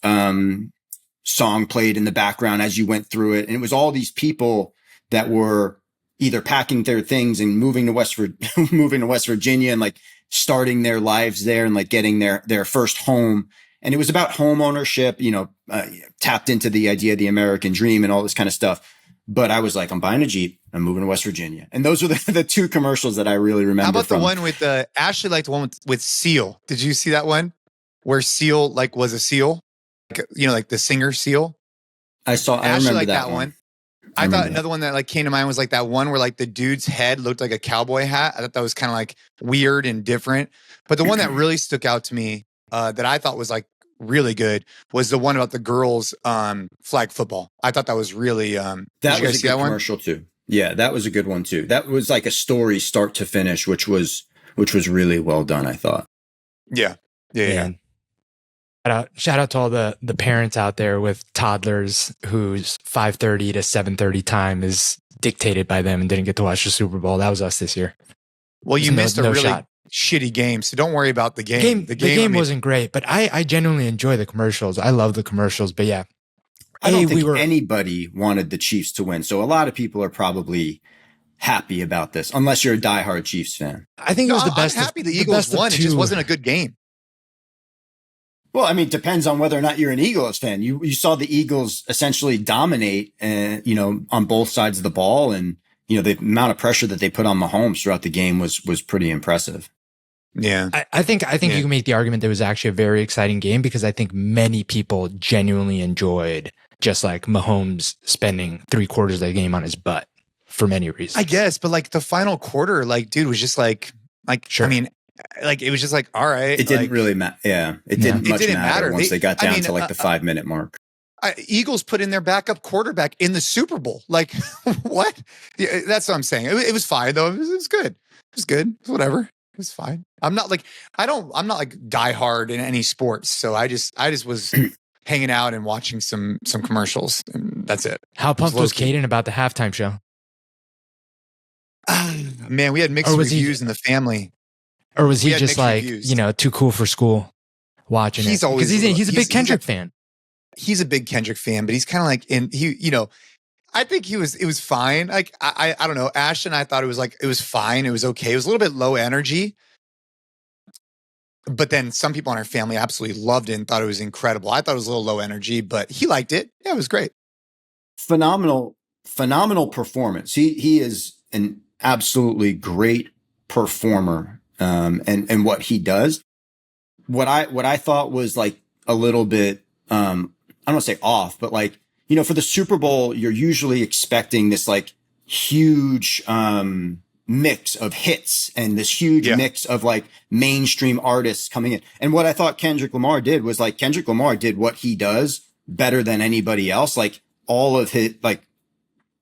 song played in the background as you went through it. And it was all these people that were either packing their things and moving to West Virginia and like starting their lives there and like getting their first home. And it was about home ownership, you know, tapped into the idea of the American dream and all this kind of stuff. But I was like, I'm buying a Jeep. I'm moving to West Virginia. And those are the two commercials that I really remember. How about the one with Ashley liked the one with Seal. Did you see that one where Seal like was a seal? Like, you know, like the singer Seal. I remember like that one. I thought another one that like came to mind was like that one where like the dude's head looked like a cowboy hat. I thought that was kind of like weird and different. But the one that really stuck out to me that I thought was like really good was the one about the girls flag football. I thought that was really that was a good commercial too. Yeah, that was a good one too. That was like a story start to finish, which was really well done, I thought. Yeah. Shout out to all the parents out there with toddlers whose 5:30 to 7:30 time is dictated by them and didn't get to watch the Super Bowl. That was us this year. Well, you missed a really shitty game, so don't worry about the game. The game wasn't great, but I genuinely enjoy the commercials. I love the commercials, but yeah. I don't think anybody wanted the Chiefs to win, so a lot of people are probably happy about this, unless you're a diehard Chiefs fan. I think it was the best. I'm happy the Eagles won. It just wasn't a good game. Well, I mean, it depends on whether or not you're an Eagles fan. You saw the Eagles essentially dominate, you know, on both sides of the ball. And, you know, the amount of pressure that they put on Mahomes throughout the game was pretty impressive. Yeah. I think you can make the argument that it was actually a very exciting game because I think many people genuinely enjoyed just like Mahomes spending 3/4 of the game on his butt for many reasons. I guess, but like the final quarter, like, dude, was just like, sure. I mean, like it was just like, all right. It didn't really matter. Yeah. It didn't matter once they got down to like the 5-minute mark. Eagles put in their backup quarterback in the Super Bowl. Like what? Yeah, that's what I'm saying. It was fine though. It was good. It was good. It was whatever. It was fine. I'm not like diehard in any sports. So I just was hanging out and watching some commercials and that's it. How pumped was Caden about the halftime show? Man, we had mixed reviews in the family. Or was he just like, you know, too cool for school watching it? Because he's a big Kendrick fan. He's a big Kendrick fan, but he's kind of like you know, I think it was fine. Like I don't know. Ash and I thought it was fine. It was okay. It was a little bit low energy. But then some people in our family absolutely loved it and thought it was incredible. I thought it was a little low energy, but he liked it. Yeah, it was great. Phenomenal performance. He is an absolutely great performer. And what he does, what I thought was like a little bit, I don't want to say off, but like, you know, for the Super Bowl, you're usually expecting this like huge, mix of hits and this huge mix of like mainstream artists coming in. And what I thought Kendrick Lamar did was like Kendrick Lamar did what he does better than anybody else. Like all of his, like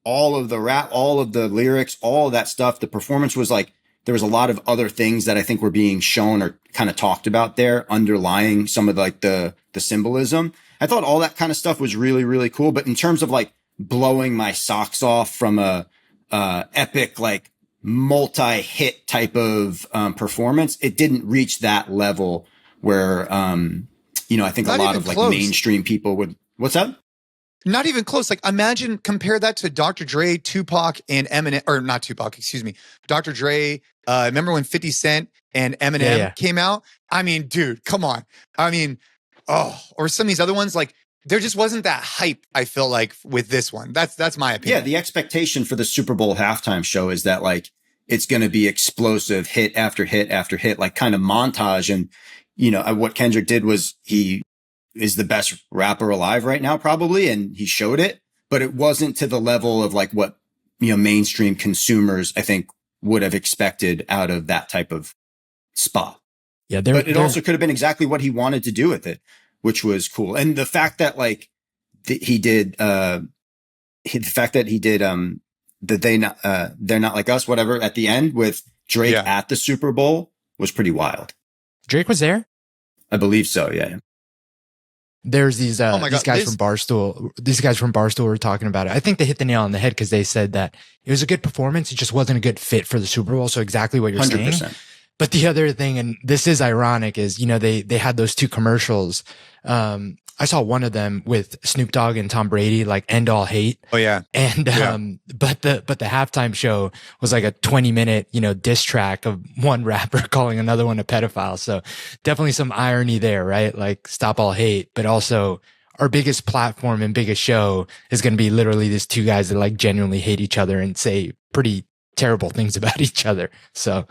all of the rap, all of the lyrics, all of that stuff. The performance was like, there was a lot of other things that I think were being shown or kind of talked about there underlying some of like the symbolism. I thought all that kind of stuff was really, really cool. But in terms of like blowing my socks off from a epic, like multi-hit type of performance, it didn't reach that level where, you know, I think a lot of like mainstream people would, what's that? Not even close. Like imagine, compare that to Dr. Dre, Tupac, and Eminem, or not Tupac, excuse me. Dr. Dre, remember when 50 Cent and Eminem came out? I mean, dude, come on. I mean, or some of these other ones, like there just wasn't that hype, I feel like, with this one. That's my opinion. Yeah, the expectation for the Super Bowl halftime show is that like it's going to be explosive hit after hit after hit, like kind of montage. And, you know, what Kendrick did was he is the best rapper alive right now, probably. And he showed it, but it wasn't to the level of like what, you know, mainstream consumers, I think, would have expected out of that type of spot. Yeah. But it also could have been exactly what he wanted to do with it, which was cool. And the fact that like he did the fact that he did they're not like us, whatever, at the end with Drake at the Super Bowl was pretty wild. Drake was there? I believe so, yeah. There's these guys from Barstool. These guys from Barstool were talking about it. I think they hit the nail on the head because they said that it was a good performance. It just wasn't a good fit for the Super Bowl. So exactly what you're 100%. Saying. But the other thing, and this is ironic, is, you know, they had those two commercials. I saw one of them with Snoop Dogg and Tom Brady, like End All Hate. Oh yeah. And, but the halftime show was like a 20-minute, you know, diss track of one rapper calling another one a pedophile. So definitely some irony there, right? Like stop all hate, but also our biggest platform and biggest show is going to be literally these two guys that like genuinely hate each other and say pretty terrible things about each other. So,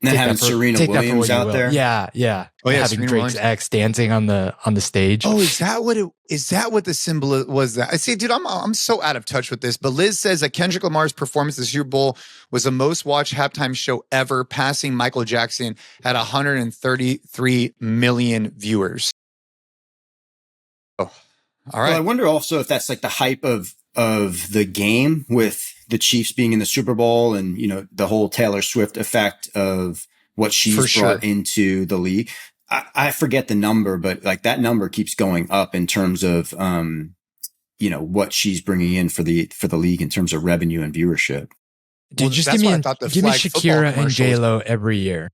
and then having Serena Williams out there. Yeah. Oh yeah, having Serena Drake's ex dancing on the stage. Oh, is that what the symbol was? That I see, dude. I'm so out of touch with this. But Liz says that Kendrick Lamar's performance at the Super Bowl was the most watched halftime show ever, passing Michael Jackson at 133 million viewers. Oh, all right. Well, I wonder also if that's like the hype of the game with the Chiefs being in the Super Bowl and, you know, the whole Taylor Swift effect of what she's brought into the league. I forget the number, but like that number keeps going up in terms of, you know, what she's bringing in for the league in terms of revenue and viewership. Dude, just give me Shakira and J-Lo every year.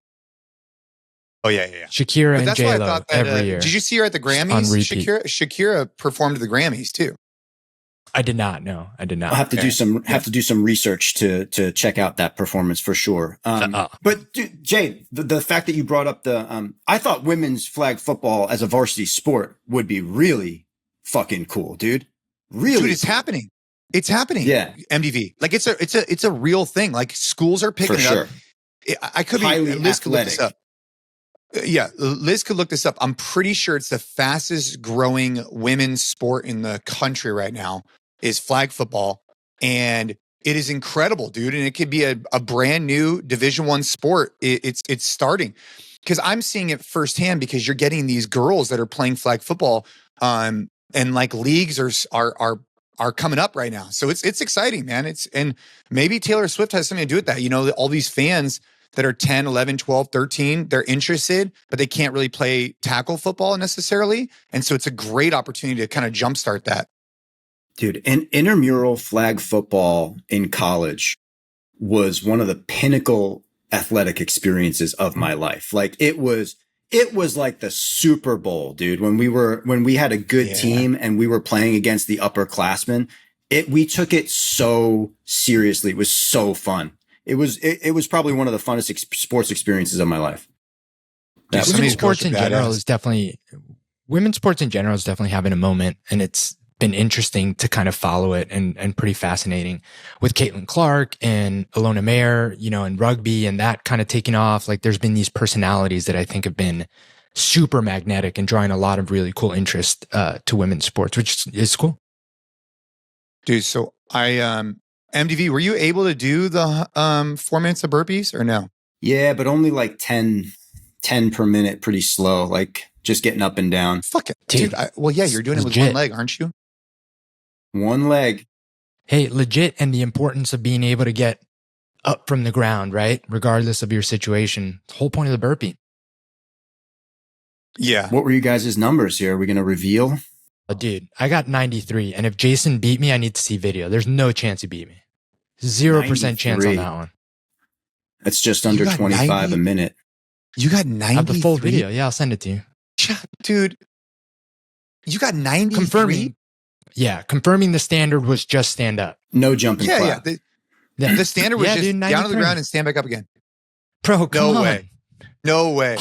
Oh yeah. Shakira and J-Lo every year. Did you see her at the Grammys? Shakira performed at the Grammys too. I did not. No, I did not. I'll have to do some research to check out that performance for sure. But dude, Jay, the fact that you brought up I thought women's flag football as a varsity sport would be really fucking cool, dude. Really, dude, it's happening. It's happening. Yeah, MDV. Like it's a real thing. Like schools are picking it up. I could be. Liz could look this up. Yeah, Liz could look this up. I'm pretty sure it's the fastest growing women's sport in the country right now is flag football. And it is incredible, dude. And it could be a brand new Division I sport. It's starting because I'm seeing it firsthand because you're getting these girls that are playing flag football. And like leagues are coming up right now. So it's exciting, man. And maybe Taylor Swift has something to do with that. You know, all these fans that are 10, 11, 12, 13, they're interested, but they can't really play tackle football necessarily. And so it's a great opportunity to kind of jumpstart that. Dude, and intramural flag football in college was one of the pinnacle athletic experiences of my life. Like it was like the Super Bowl, dude. When we had a good team and we were playing against the upperclassmen, we took it so seriously. It was so fun. It was probably one of the funnest sports experiences of my life. Women's sports in general is definitely having a moment, and it's been interesting to kind of follow it and pretty fascinating with Caitlin Clark and Alona Mayer, you know, and rugby and that kind of taking off. Like there's been these personalities that I think have been super magnetic and drawing a lot of really cool interest to women's sports, which is cool. Dude, so MDV, were you able to do the 4 minutes of burpees or no? Yeah, but only like 10 per minute, pretty slow, like just getting up and down. Fuck it. Dude, you're doing it with one leg, aren't you? One leg. Hey, legit, and the importance of being able to get up from the ground, right? Regardless of your situation. The whole point of the burpee. Yeah. What were you guys' numbers here? Are we going to reveal? Oh, dude, I got 93. And if Jason beat me, I need to see video. There's no chance he beat me. 0% chance on that one. That's just under 25 a minute. You got 93? I have the full video. Yeah, I'll send it to you. Dude, you got 93? Confirming the standard was just stand up. No jumping. Yeah. The standard was just down on the ground and stand back up again. Bro, come on. No way.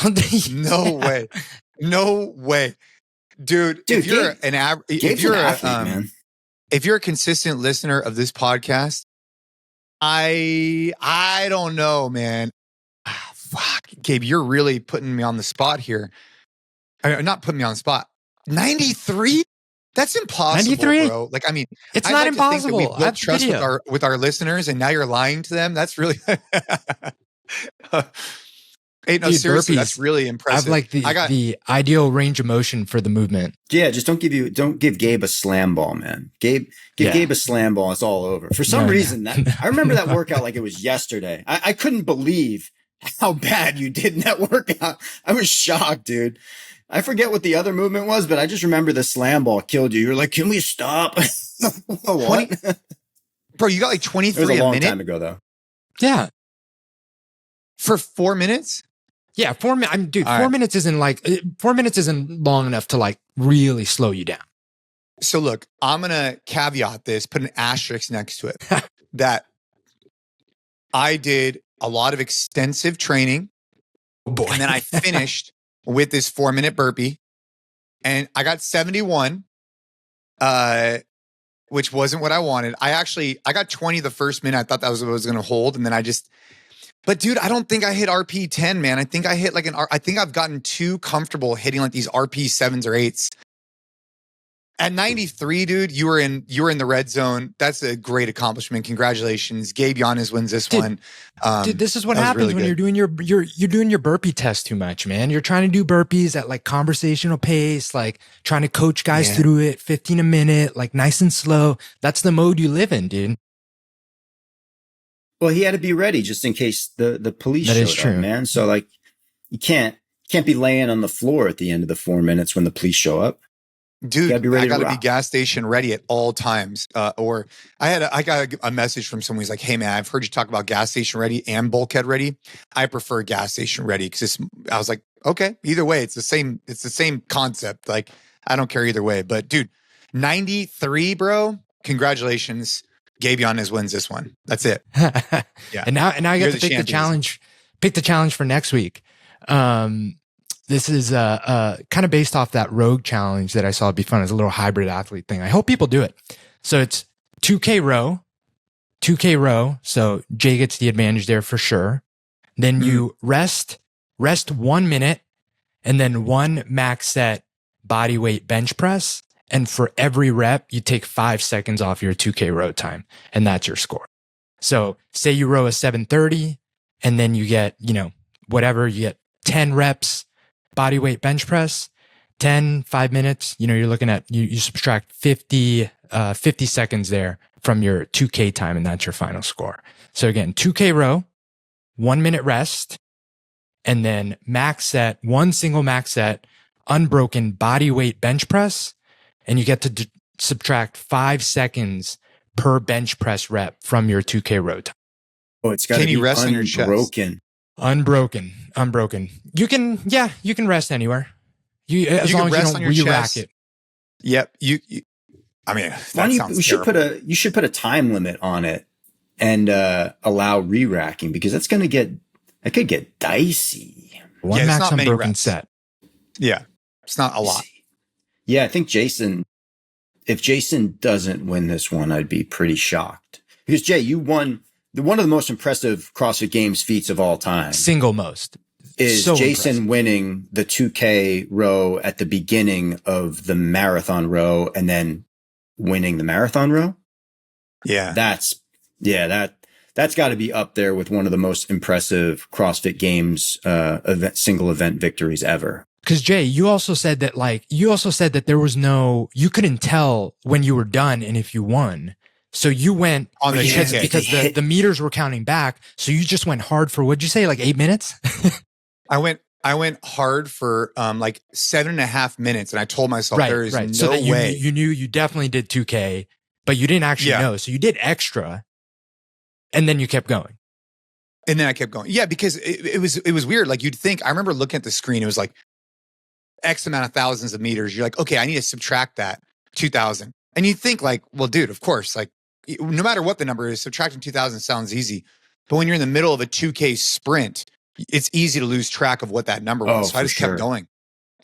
Dude, if you're man. If you're a consistent listener of this podcast, I don't know, man. Fuck, Gabe, you're really putting me on the spot here. Not putting me on the spot. 93? That's impossible, 93? Bro. Like, I mean, it's not impossible. We built trust with our listeners, and now you're lying to them. That's really Hey, no, Dude, seriously, burpees, that's really I impressive. have like the ideal range of motion for the movement. Yeah, just don't give Gabe a slam ball, man. Give Gabe a slam ball. It's all over. For some reason, I remember that workout like it was yesterday. I couldn't believe how bad you did in that workout. I was shocked, dude. I forget what the other movement was, but I just remember the slam ball killed you. You were like, can we stop? What? Bro, you got like It was 23 a a long minute time ago, though. Yeah. for 4 minutes? Yeah. 4 minutes. I mean, dude, All 4 right. minutes isn't like, 4 minutes isn't long enough to like really slow you down. So look, I'm going to caveat this, put an asterisk next to it, that I did a lot of extensive training. Oh boy. And then I finished with this 4-minute burpee and I got 71, which wasn't what I wanted. I got 20 the first minute. I thought that was what I was going to hold. And then but dude, I don't think I hit RP 10, man. I think I hit like I think I've gotten too comfortable hitting like these RP 7s or 8s. At 93, dude, you were in the red zone. That's a great accomplishment. Congratulations. Gabe Yanez wins this one. Dude, this is what happens really when good. you're doing your burpee test too much, man. You're trying to do burpees at like conversational pace, like trying to coach guys through it, 15 a minute, like nice and slow. That's the mode you live in, dude. Well, he had to be ready just in case the police showed up, man. So like, you can't be laying on the floor at the end of the 4 minutes when the police show up. Dude, I got to be rock. gas station ready at all times. Or I got a message from someone who's like, "Hey man, I've heard you talk about gas station ready and bulkhead ready. I prefer gas station ready because I was like, okay, either way, it's the same concept. Like I don't care either way. But dude, 93, bro, congratulations. Gabe Yanez wins this one. That's it. Yeah. And now I got to pick the challenge for next week. This is kind of based off that rogue challenge that I saw be fun as a little hybrid athlete thing. I hope people do it. So it's 2K row. So Jay gets the advantage there for sure. Then you rest 1 minute and then 1 max set body weight bench press. And for every rep, you take 5 seconds off your 2K row time. And that's your score. So say you row a 730 and then you get, whatever, you get 10 reps, body weight bench press, 5 minutes, you're looking at, you subtract 50 seconds there from your 2K time, and that's your final score. So again, 2K row, 1 minute rest, and then one single max set, unbroken body weight bench press, and you get to subtract 5 seconds per bench press rep from your 2K row time. Oh, it's got to be rest unbroken. on your chest? Unbroken. You can rest anywhere. As long as you don't re-rack it. Yep. I mean, you should put a time limit on it and allow re-racking because that could get dicey. One max unbroken set. Yeah. It's not a lot. Yeah, I think if Jason doesn't win this one, I'd be pretty shocked. Because Jay, you won one of the most impressive CrossFit Games feats of all time. Single most. Is so Jason impressive. winning the 2K row at the beginning of the marathon row and then winning the marathon row? Yeah. That's got to be up there with one of the most impressive CrossFit Games single event victories ever. Because Jay, you also said that there was you couldn't tell when you were done and if you won. So you went on because the meters were counting back. So you just went hard for, what'd you say, like 8 minutes? I went hard for like 7.5 minutes, and I told myself there is no so that way. You knew you definitely did 2K, but you didn't actually know. So you did extra, and then you kept going. And then I kept going. Yeah, because it was weird. Like you'd think. I remember looking at the screen. It was like X amount of thousands of meters. You're like, okay, I need to subtract that 2,000, and you think like, well, dude, of course, like no matter what the number is, subtracting 2,000 sounds easy. But when you're in the middle of a 2K sprint, it's easy to lose track of what that number was. So I just kept going.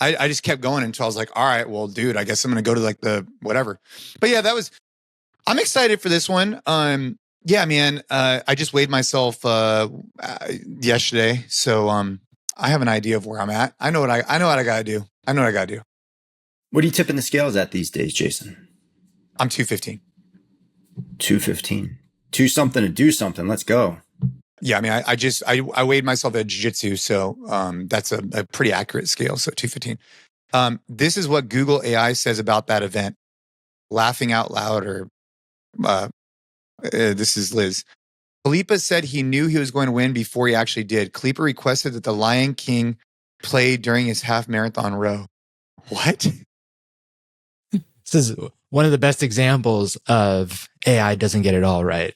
I just kept going until I was like, all right, well, dude, I guess I'm going to go to like the whatever. But yeah, I'm excited for this one. Yeah, man, I just weighed myself yesterday. So I have an idea of where I'm at. I know what I got to do. What are you tipping the scales at these days, Jason? I'm 215. 215. 2 something to do something. Let's go. Yeah, I mean, I weighed myself at jiu-jitsu, so that's a pretty accurate scale. So 215. This is what Google AI says about that event. Laughing out loud, or this is Liz. Khalipa said he knew he was going to win before he actually did. Khalipa requested that the Lion King play during his half marathon row. What? This is one of the best examples of AI doesn't get it all right.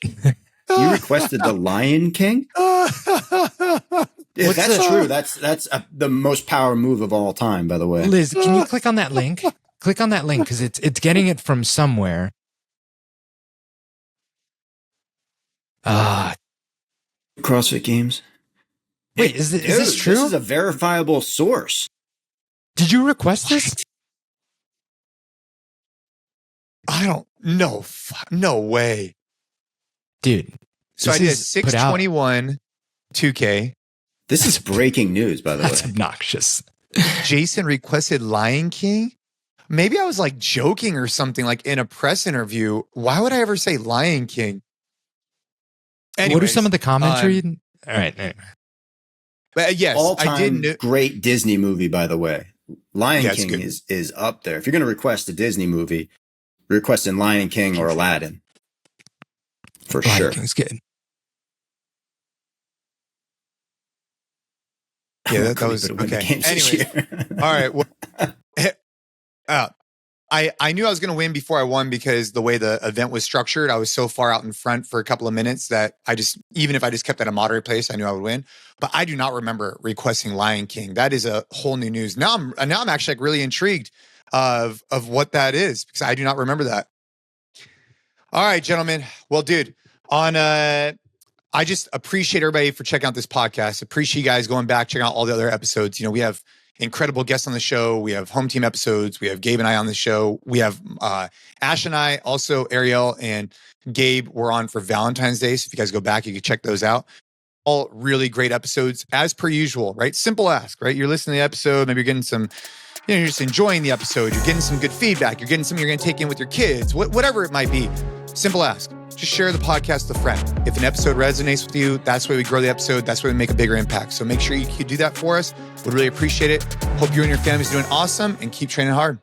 You requested the Lion King? If that's true, that's the most power move of all time, by the way. Liz, can you click on that link? Click on that link because it's getting it from somewhere. CrossFit Games. Wait, is this true? This is a verifiable source. Did you request this? I don't know. No way. Dude. So I did 621 2K. This is breaking news, by the way. That's obnoxious. Jason requested Lion King. Maybe I was like joking or something, like in a press interview. Why would I ever say Lion King? Anyways, what are some of the commentary? All right. Anyway. But yes, all-time I did. Great Disney movie, by the way. Lion King is up there. If you're going to request a Disney movie, requesting Lion King or Aladdin. For Lion sure. King's good. Yeah, that was okay. Anyways, all right. Well, I knew I was going to win before I won because the way the event was structured, I was so far out in front for a couple of minutes that even if I just kept at a moderate pace, I knew I would win. But I do not remember requesting Lion King. That is a whole new news. Now I'm actually like really intrigued of what that is because I do not remember that. All right, gentlemen. Well, dude, I just appreciate everybody for checking out this podcast. Appreciate you guys going back, checking out all the other episodes. You know, we have incredible guests on the show. We have home team episodes. We have Gabe and I on the show. We have Ash and I, also Ariel and Gabe were on for Valentine's Day. So if you guys go back, you can check those out. All really great episodes as per usual, right? Simple ask, right? You're listening to the episode. Maybe you're getting some, you're just enjoying the episode. You're getting some good feedback. You're getting something you're going to take in with your kids, whatever it might be. Simple ask. Just share the podcast with a friend. If an episode resonates with you, that's the way we grow the episode. That's the way we make a bigger impact. So make sure you do that for us. We'd really appreciate it. Hope you and your family's doing awesome and keep training hard.